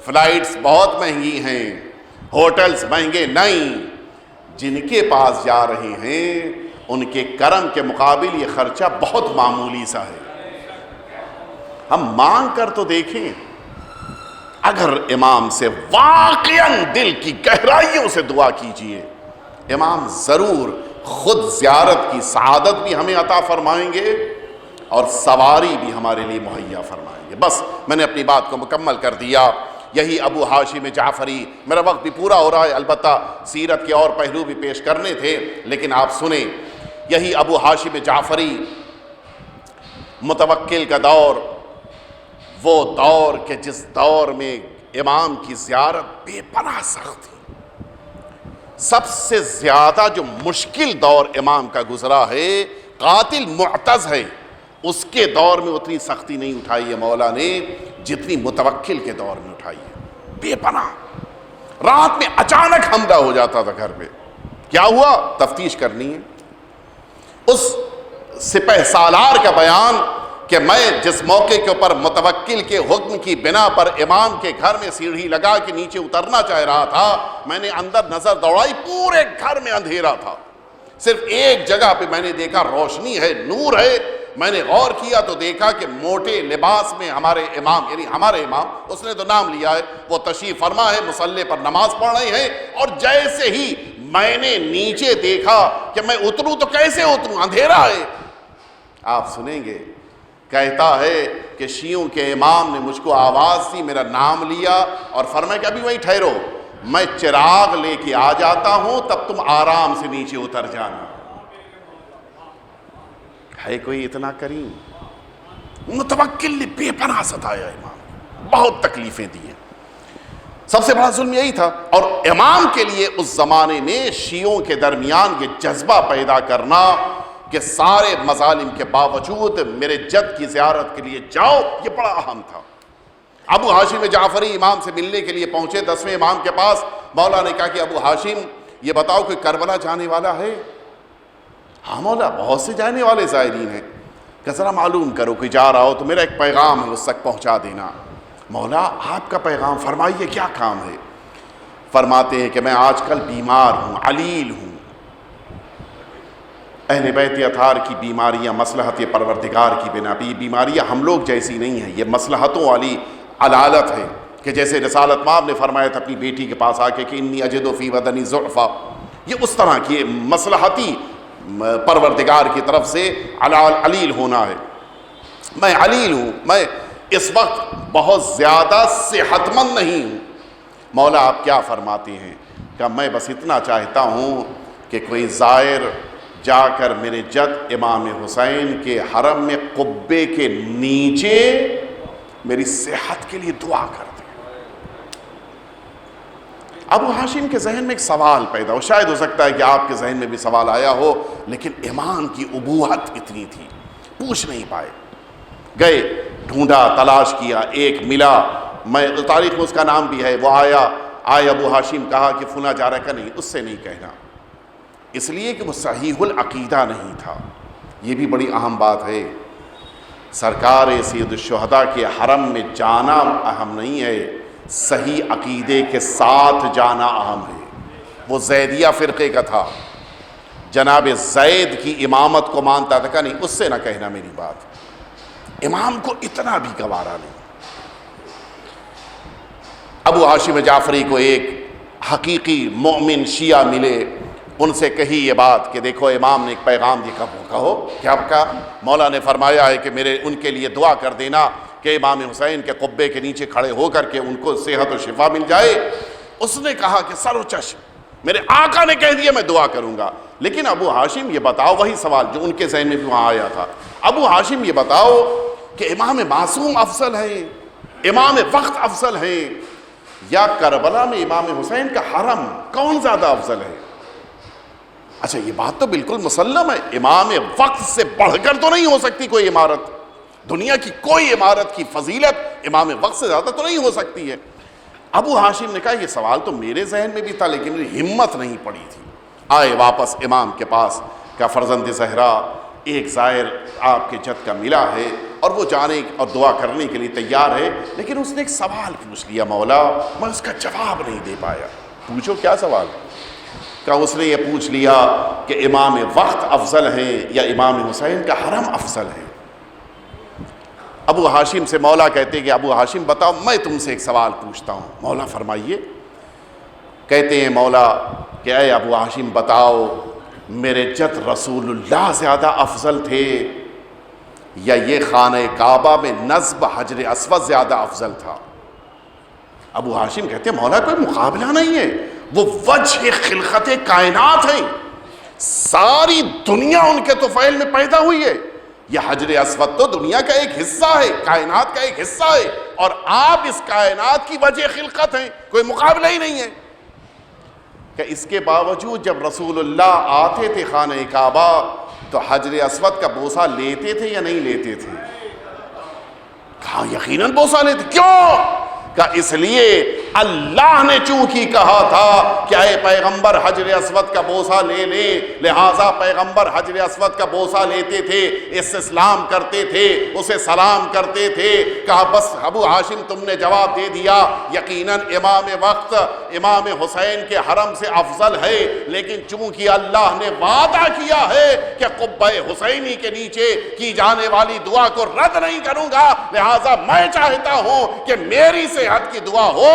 فلائٹس بہت مہنگی ہیں، ہوٹلز مہنگے نہیں۔ جن کے پاس جا رہے ہیں ان کے کرم کے مقابل یہ خرچہ بہت معمولی سا ہے۔ ہم مانگ کر تو دیکھیں، اگر امام سے واقعاً دل کی گہرائیوں سے دعا کیجئے، امام ضرور خود زیارت کی سعادت بھی ہمیں عطا فرمائیں گے اور سواری بھی ہمارے لیے مہیا فرمائیں گے۔ بس میں نے اپنی بات کو مکمل کر دیا۔ یہی ابو ہاشم جعفری، میرا وقت بھی پورا ہو رہا ہے، البتہ سیرت کے اور پہلو بھی پیش کرنے تھے، لیکن آپ سنیں، یہی ابو ہاشم جعفری، متوکل کا دور، وہ دور کہ جس دور میں امام کی زیارت بے پناہ سخت تھی۔ سب سے زیادہ جو مشکل دور امام کا گزرا ہے، قاتل معتز ہے، اس کے دور میں اتنی سختی نہیں اٹھائی ہے مولا نے جتنی متوکل کے دور میں اٹھائی ہے۔ بے پناہ، رات میں اچانک حملہ ہو جاتا تھا گھر پہ، کیا ہوا تفتیش کرنی ہے۔ اس سپہ سالار کا بیان کہ میں جس موقع کے اوپر متوکل کے حکم کی بنا پر امام کے گھر میں سیڑھی لگا کے نیچے اترنا چاہ رہا تھا، میں نے اندر نظر دوڑائی، پورے گھر میں اندھیرا تھا، صرف ایک جگہ پہ میں نے دیکھا روشنی ہے، نور ہے۔ میں نے غور کیا تو دیکھا کہ موٹے لباس میں ہمارے امام، یعنی ہمارے امام، اس نے تو نام لیا ہے، وہ تشریف فرما ہے، مصلی پر نماز پڑھ رہے ہیں، اور جیسے ہی میں نے نیچے دیکھا کہ میں اتروں تو کیسے اتروں، اندھیرا ہے۔ آپ سنیں گے، کہتا ہے کہ شیعوں کے امام نے مجھ کو آواز دی، میرا نام لیا اور فرمایا کہ ابھی وہیں ٹھہرو، میں چراغ لے کے آ جاتا ہوں، تب تم آرام سے نیچے اتر جانا۔ ہے کوئی اتنا کریم؟ متوکل نے بے پناہ ستایا امام، بہت تکلیفیں دی ہیں۔ سب سے بڑا ظلم یہی تھا، اور امام کے لیے اس زمانے میں شیعوں کے درمیان یہ جذبہ پیدا کرنا کہ سارے مظالم کے باوجود میرے جد کی زیارت کے لیے جاؤ، یہ بڑا اہم تھا۔ ابو ہاشم جعفری امام سے ملنے کے لیے پہنچے 10ویں امام کے پاس۔ مولا نے کہا کہ ابو ہاشم یہ بتاؤ کہ کربلا جانے والا ہے؟ ہاں مولا، بہت سے جانے والے زائرین ہیں۔ کہ ذرا معلوم کرو، کوئی جا رہا ہو تو میرا ایک پیغام ہے اس تک پہنچا دینا۔ مولا آپ کا پیغام فرمائیے کیا کام ہے؟ فرماتے ہیں کہ میں آج کل بیمار ہوں، علیل ہوں۔ اہل بیت اطہار کی بیماریاں مصلحت پروردگار کی بنا پہ، یہ بیماریاں ہم لوگ جیسی نہیں ہیں، یہ مصلحتوں والی علالت ہے، کہ جیسے رسالت مآب نے فرمایا تھا اپنی بیٹی کے پاس آ کے کہ انی اجد فی بدنی ضعفا، یہ اس طرح کی مصلحتی پروردگار کی طرف سے علیل ہونا ہے۔ میں علیل ہوں، میں اس وقت بہت زیادہ صحت مند نہیں ہوں۔ مولا آپ کیا فرماتے ہیں؟ کہ میں بس اتنا چاہتا ہوں کہ کوئی زائر جا کر میرے جد امام حسین کے حرم میں قبے کے نیچے میری صحت کے لیے دعا کر دے۔ ابو ہاشم کے ذہن میں ایک سوال پیدا ہو، شاید ہو سکتا ہے کہ آپ کے ذہن میں بھی سوال آیا ہو، لیکن امام کی ابوت اتنی تھی پوچھ نہیں پائے۔ گئے، ڈھونڈا، تلاش کیا، ایک ملا، میں تاریخ میں اس کا نام بھی ہے، وہ آئے ابو ہاشم، کہا کہ فلاں جا رہا، کہ نہیں اس سے نہیں کہنا، اس لیے کہ وہ صحیح العقیدہ نہیں تھا۔ یہ بھی بڑی اہم بات ہے، سرکار سید الشہداء کے حرم میں جانا اہم نہیں ہے، صحیح عقیدے کے ساتھ جانا اہم ہے۔ وہ زیدیہ فرقے کا تھا، جناب زید کی امامت کو مانتا تھا، کہ نہیں اس سے نہ کہنا میری بات، امام کو اتنا بھی گوارا نہیں۔ ابو ہاشم جعفری کو ایک حقیقی مومن شیعہ ملے، ان سے کہی یہ بات کہ دیکھو امام نے ایک پیغام دیا۔ کہو کیا کہا؟ مولا نے فرمایا ہے کہ میرے ان کے لیے دعا کر دینا کہ امام حسین کے قبے کے نیچے کھڑے ہو کر کے ان کو صحت و شفا مل جائے۔ اس نے کہا کہ سر و چشم، میرے آقا نے کہہ دیا میں دعا کروں گا، لیکن ابو ہاشم یہ بتاؤ، وہی سوال جو ان کے ذہن میں بھی وہاں آیا تھا، ابو ہاشم یہ بتاؤ کہ امام معصوم افضل ہیں، امام وقت افضل ہیں، یا کربلا میں امام حسین کا حرم کون زیادہ افضل ہے؟ اچھا یہ بات تو بالکل مسلم ہے، امام وقت سے بڑھ کر تو نہیں ہو سکتی کوئی عمارت، دنیا کی کوئی عمارت کی فضیلت امام وقت سے زیادہ تو نہیں ہو سکتی ہے۔ ابو ہاشم نے کہا یہ سوال تو میرے ذہن میں بھی تھا، لیکن میری ہمت نہیں پڑی تھی۔ آئے واپس امام کے پاس، کہ فرزند زہرا ایک زائر آپ کے جد کا ملا ہے اور وہ جانے اور دعا کرنے کے لیے تیار ہے، لیکن اس نے ایک سوال پوچھ لیا مولا، میں اس کا جواب نہیں دے پایا۔ پوچھو کیا سوال؟ کہ اس نے یہ پوچھ لیا کہ امام وقت افضل ہیں یا امام حسین کا حرم افضل ہے؟ ابو ہاشم سے مولا کہتے کہ ابو ہاشم بتاؤ، میں تم سے ایک سوال پوچھتا ہوں۔ مولا فرمائیے۔ کہتے ہیں مولا کہ اے ابو ہاشم بتاؤ، میرے جد رسول اللہ زیادہ افضل تھے یا یہ خانہ کعبہ میں نصب حجر اسود زیادہ افضل تھا؟ ابو ہاشم کہتے ہیں مولا کوئی مقابلہ نہیں ہے، وہ وجہ خلقت کائنات ہیں، ساری دنیا ان کے طفیل میں پیدا ہوئی ہے۔ یہ حجر اسود تو دنیا کا ایک حصہ ہے، کائنات کا ایک حصہ ہے، اور آپ اس کائنات کی وجہ خلقت ہیں، کوئی مقابلہ ہی نہیں ہے۔ کہ اس کے باوجود جب رسول اللہ آتے تھے خانہ کعبہ تو حجر اسود کا بوسہ لیتے تھے یا نہیں لیتے تھے؟ کہا یقیناً بوسہ لیتے۔ کیوں؟ کہ اس لیے اللہ نے چونکہ کہا تھا کہ اے پیغمبر حجر اسود کا بوسہ لے لے، لہٰذا پیغمبر حجر اسود کا بوسہ لیتے تھے، استسلام کرتے تھے، اسے سلام کرتے تھے۔ کہا بس ابو ہاشم تم نے جواب دے دیا، یقیناً امام وقت امام حسین کے حرم سے افضل ہے، لیکن چونکہ اللہ نے وعدہ کیا ہے کہ قبہ حسینی کے نیچے کی جانے والی دعا کو رد نہیں کروں گا، لہٰذا میں چاہتا ہوں کہ میری صحت کی دعا ہو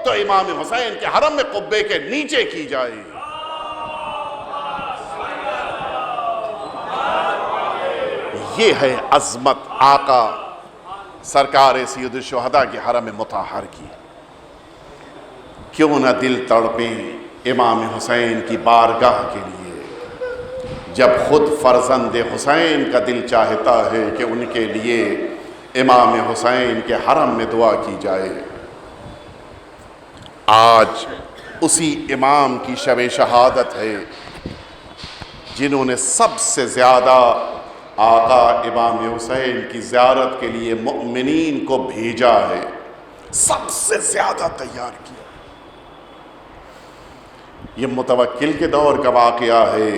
تو امام حسین کے حرم میں قبے کے نیچے کی جائے۔ یہ ہے عظمت آقا سرکار سید الشہداء کے حرم مطہر کی۔ کیوں نہ دل تڑپیں امام حسین کی بارگاہ کے لیے، جب خود فرزند حسین کا دل چاہتا ہے کہ ان کے لیے امام حسین کے حرم میں دعا کی جائے۔ آج اسی امام کی شب شہادت ہے جنہوں نے سب سے زیادہ آقا امام حسین کی زیارت کے لیے مؤمنین کو بھیجا ہے، سب سے زیادہ تیار کیا۔ یہ متوکل کے دور کا واقعہ ہے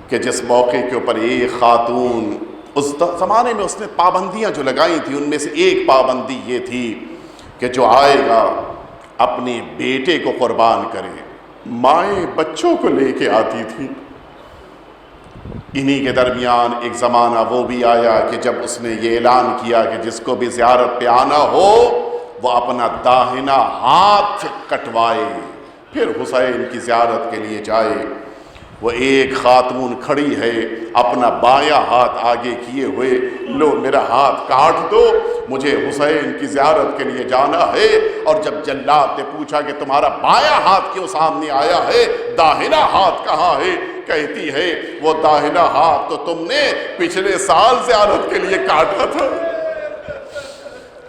کہ جس موقع کے اوپر ایک خاتون، اس زمانے میں اس نے پابندیاں جو لگائی تھی ان میں سے ایک پابندی یہ تھی کہ جو آئے گا اپنے بیٹے کو قربان کرے۔ مائیں بچوں کو لے کے آتی تھی۔ انہی کے درمیان ایک زمانہ وہ بھی آیا کہ جب اس نے یہ اعلان کیا کہ جس کو بھی زیارت پہ آنا ہو وہ اپنا داہنا ہاتھ کٹوائے، پھر حسین کی زیارت کے لیے جائے۔ وہ ایک خاتون کھڑی ہے اپنا بایاں ہاتھ آگے کیے ہوئے، لو میرا ہاتھ کاٹ دو، مجھے حسین کی زیارت کے لیے جانا ہے۔ اور جب جلاد نے پوچھا کہ تمہارا بایاں ہاتھ کیوں سامنے آیا ہے، داہنا ہاتھ کہاں ہے، کہتی ہے وہ داہنا ہاتھ تو تم نے پچھلے سال زیارت کے لیے کاٹا تھا۔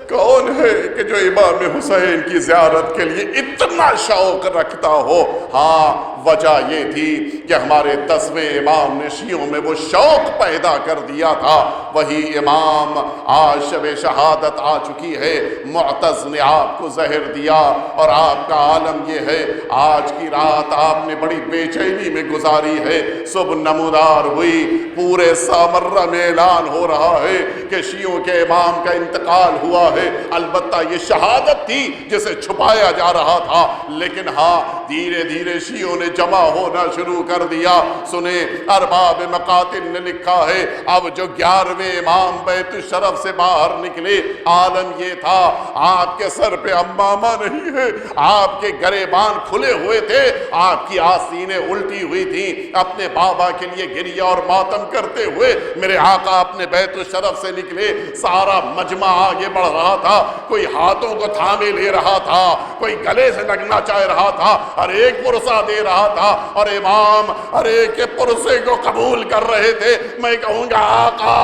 کون ہے کہ جو امام حسین کی زیارت کے لیے اتنا شوق رکھتا ہو؟ ہاں وجہ یہ تھی کہ ہمارے 10ویں امام نے شیعوں میں وہ شوق پیدا کر دیا تھا۔ وہی امام آج شب شہادت آ چکی ہے، معتز نے آپ کو زہر دیا اور آپ کا عالم یہ ہے آج کی رات آپ نے بڑی بے چینی میں گزاری ہے۔ صبح نمودار ہوئی، پورے سامرہ میں اعلان ہو رہا ہے کہ شیعوں کے امام کا انتقال ہوا ہے۔ البتہ یہ شہادت تھی جسے چھپایا جا رہا تھا، لیکن ہاں دھیرے دھیرے شیعوں نے جمع ہونا شروع کر دیا۔ سنیں ارباب مقاتل نے لکھا ہے اب جو 11ویں امام بیت الشرف سے باہر نکلے، عالم یہ تھا آپ کے سر پہ امامہ نہیں ہے، آپ کے گریبان کھلے ہوئے تھے، آپ کی آستینیں الٹی ہوئی تھیں، اپنے بابا کے لیے گریہ اور ماتم کرتے ہوئے میرے آقا اپنے بیت الشرف سے نکلے۔ سارا مجمع آگے بڑھ رہا تھا، کوئی ہاتھوں کو تھامے لے رہا تھا، کوئی گلے سے لگنا چاہ رہا تھا، ہر ایک پرسہ دے رہا تھا، اور امام ہر ایک کے پرسے کو قبول کر رہے تھے۔ میں کہوں گا آقا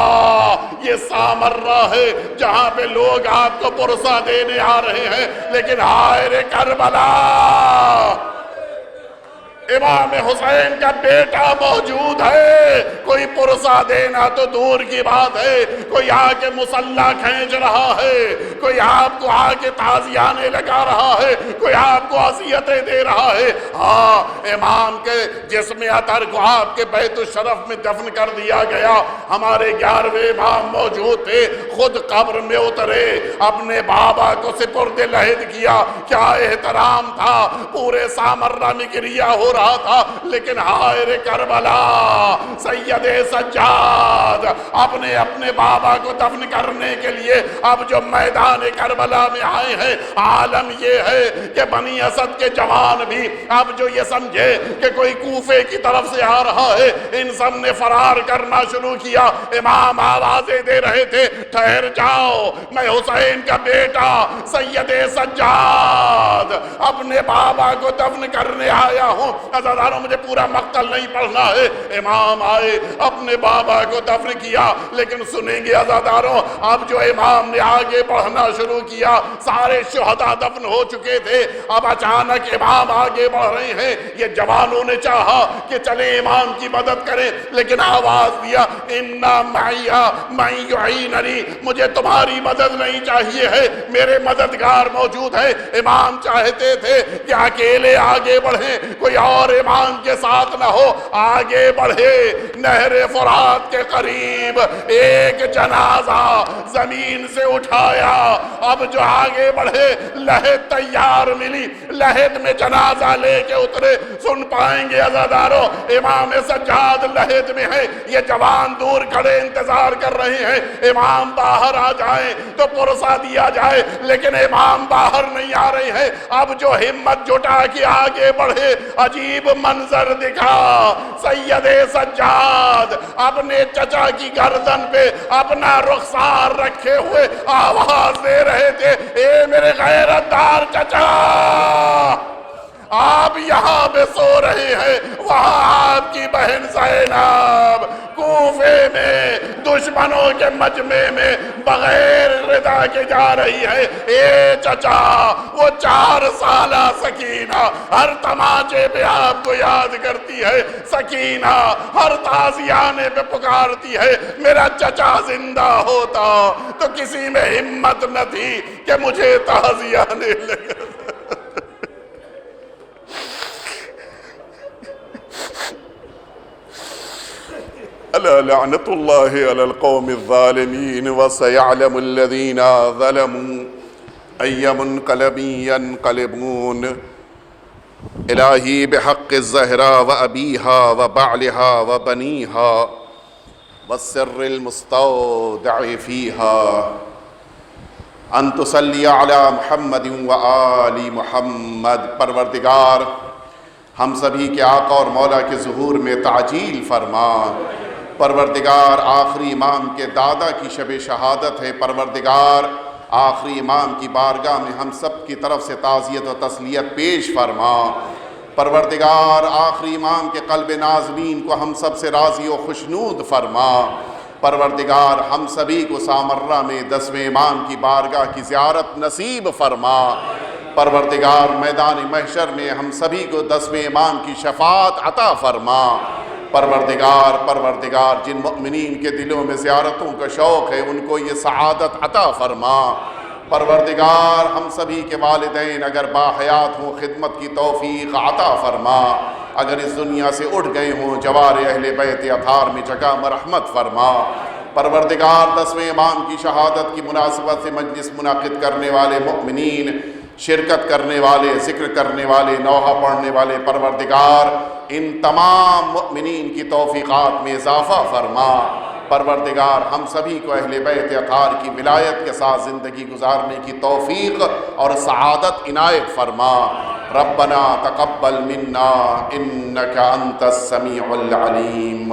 یہ سامرہ ہے جہاں پہ لوگ آپ کو پرسہ دینے آ رہے ہیں، لیکن ہائے رے کربلا امام حسین کا بیٹا موجود ہے، کوئی پرسہ دینا تو دور کی بات ہے، کوئی آ کے مسلح کھینچ رہا ہے، کوئی آپ کو آ کے تعزیانے لگا رہا ہے، کوئی آپ کو عصیتیں دے رہا ہے۔ ہاں امام کے جسم اطہر کو آپ کے بیت الشرف میں دفن کر دیا گیا، ہمارے 11ویں امام موجود تھے، خود قبر میں اترے، اپنے بابا کو سپرد لحد کیا، کیا احترام تھا، پورے سامرہ میں گریہ ہو رہا تھا، لیکن ہائے کربلا سید سجاد اپنے بابا کو دفن کرنے کے لیے اب جو میدان کربلا میں آئے ہیں، عالم یہ ہے کہ بنی اسد کے جوان بھی اب جو یہ سمجھے کہ کوئی کوفے کی طرف سے آ رہا ہے، ان سب نے فرار کرنا شروع کیا۔ امام آوازیں دے رہے تھے ٹھہر جاؤ، میں حسین کا بیٹا سید سجاد اپنے بابا کو دفن کرنے آیا ہوں۔ عزاداروں مجھے پورا مقتل نہیں پڑھنا ہے، امام آئے اپنے بابا کو دفن کیا، لیکن سنیں گے عزاداروں اب جو امام نے آگے بڑھنا شروع کیا، سارے شہداء دفن ہو چکے تھے، اب اچانک امام آگے بڑھ رہے ہیں۔ یہ جوانوں نے چاہا کہ چلے امام کی مدد کریں، لیکن آواز دیا اِنَّا مَعِيَا مَن يُعِينَنِي، مجھے تمہاری مدد نہیں چاہیے ہے، میرے مددگار موجود ہیں۔ امام چاہتے تھے کہ اکیلے آگے بڑھیں، کوئی اور امام کے ساتھ نہ ہو، آگے بڑھے۔ نہر فرات کے قریب ایک جنازہ زمین سے اٹھایا، اب جو آگے بڑھے لحد تیار ملی، لحد میں جنازہ لے کے اترے۔ سن پائیں گے عزاداروں امام سجاد لحد میں ہے، یہ جوان دور کھڑے انتظار کر رہے ہیں امام باہر آ جائیں تو پرسہ دیا جائے، لیکن امام باہر نہیں آ رہے ہیں۔ اب جو ہمت جٹا کے آگے بڑھے، عجیب منظر دکھا، سید سجاد اپنے چچا کی گردن پہ اپنا رخسار رکھے ہوئے آواز دے رہے تھے اے میرے غیرت دار چچا، آپ یہاں پہ سو رہے ہیں، وہاں آپ کی بہن زینب کوفے میں دشمنوں کے مجمع میں بغیر رضا کے جا رہی ہے۔ اے چچا، وہ 4 سالہ سکینہ ہر تماچے پہ آپ کو یاد کرتی ہے، سکینہ ہر تعزیانے پہ پکارتی ہے میرا چچا زندہ ہوتا تو کسی میں ہمت نہ تھی کہ مجھے تعزیانے لگا۔ ألا لعنة الله على القوم الظالمين وسيعلم الذين ظلموا أي منقلب ينقلبون إلهي بحق الزهراء وأبيها وبعلها وبنيها والسر المستودع فيها أن تصلي على محمد وآل محمد۔ پروردگار ہم سبھی کے آقا اور مولا کے ظہور میں تعجیل فرما۔ پروردگار آخری امام کے دادا کی شب شہادت ہے، پروردگار آخری امام کی بارگاہ میں ہم سب کی طرف سے تعزیت و تسلیت پیش فرما۔ پروردگار آخری امام کے قلب ناظرین کو ہم سب سے راضی و خوشنود فرما۔ پروردگار ہم سبھی کو سامرہ میں 10ویں امام کی بارگاہ کی زیارت نصیب فرما۔ پروردگار میدان محشر میں ہم سبھی کو 10ویں امام کی شفاعت عطا فرما۔ پروردگار جن مؤمنین کے دلوں میں زیارتوں کا شوق ہے ان کو یہ سعادت عطا فرما۔ پروردگار ہم سبھی کے والدین اگر باحیات ہوں خدمت کی توفیق عطا فرما، اگر اس دنیا سے اٹھ گئے ہوں جوار اہل بیت اطہار میں جگہ مرحمت فرما۔ پروردگار 10ویں امام کی شہادت کی مناسبت سے مجلس منعقد کرنے والے مؤمنین، شرکت کرنے والے، ذکر کرنے والے، نوحہ پڑھنے والے، پروردگار ان تمام مؤمنین کی توفیقات میں اضافہ فرما۔ پروردگار ہم سبھی کو اہل بیت اطہار کی ولایت کے ساتھ زندگی گزارنے کی توفیق اور سعادت عنایت فرما۔ ربنا تقبل منا انک انت السمیع العلیم۔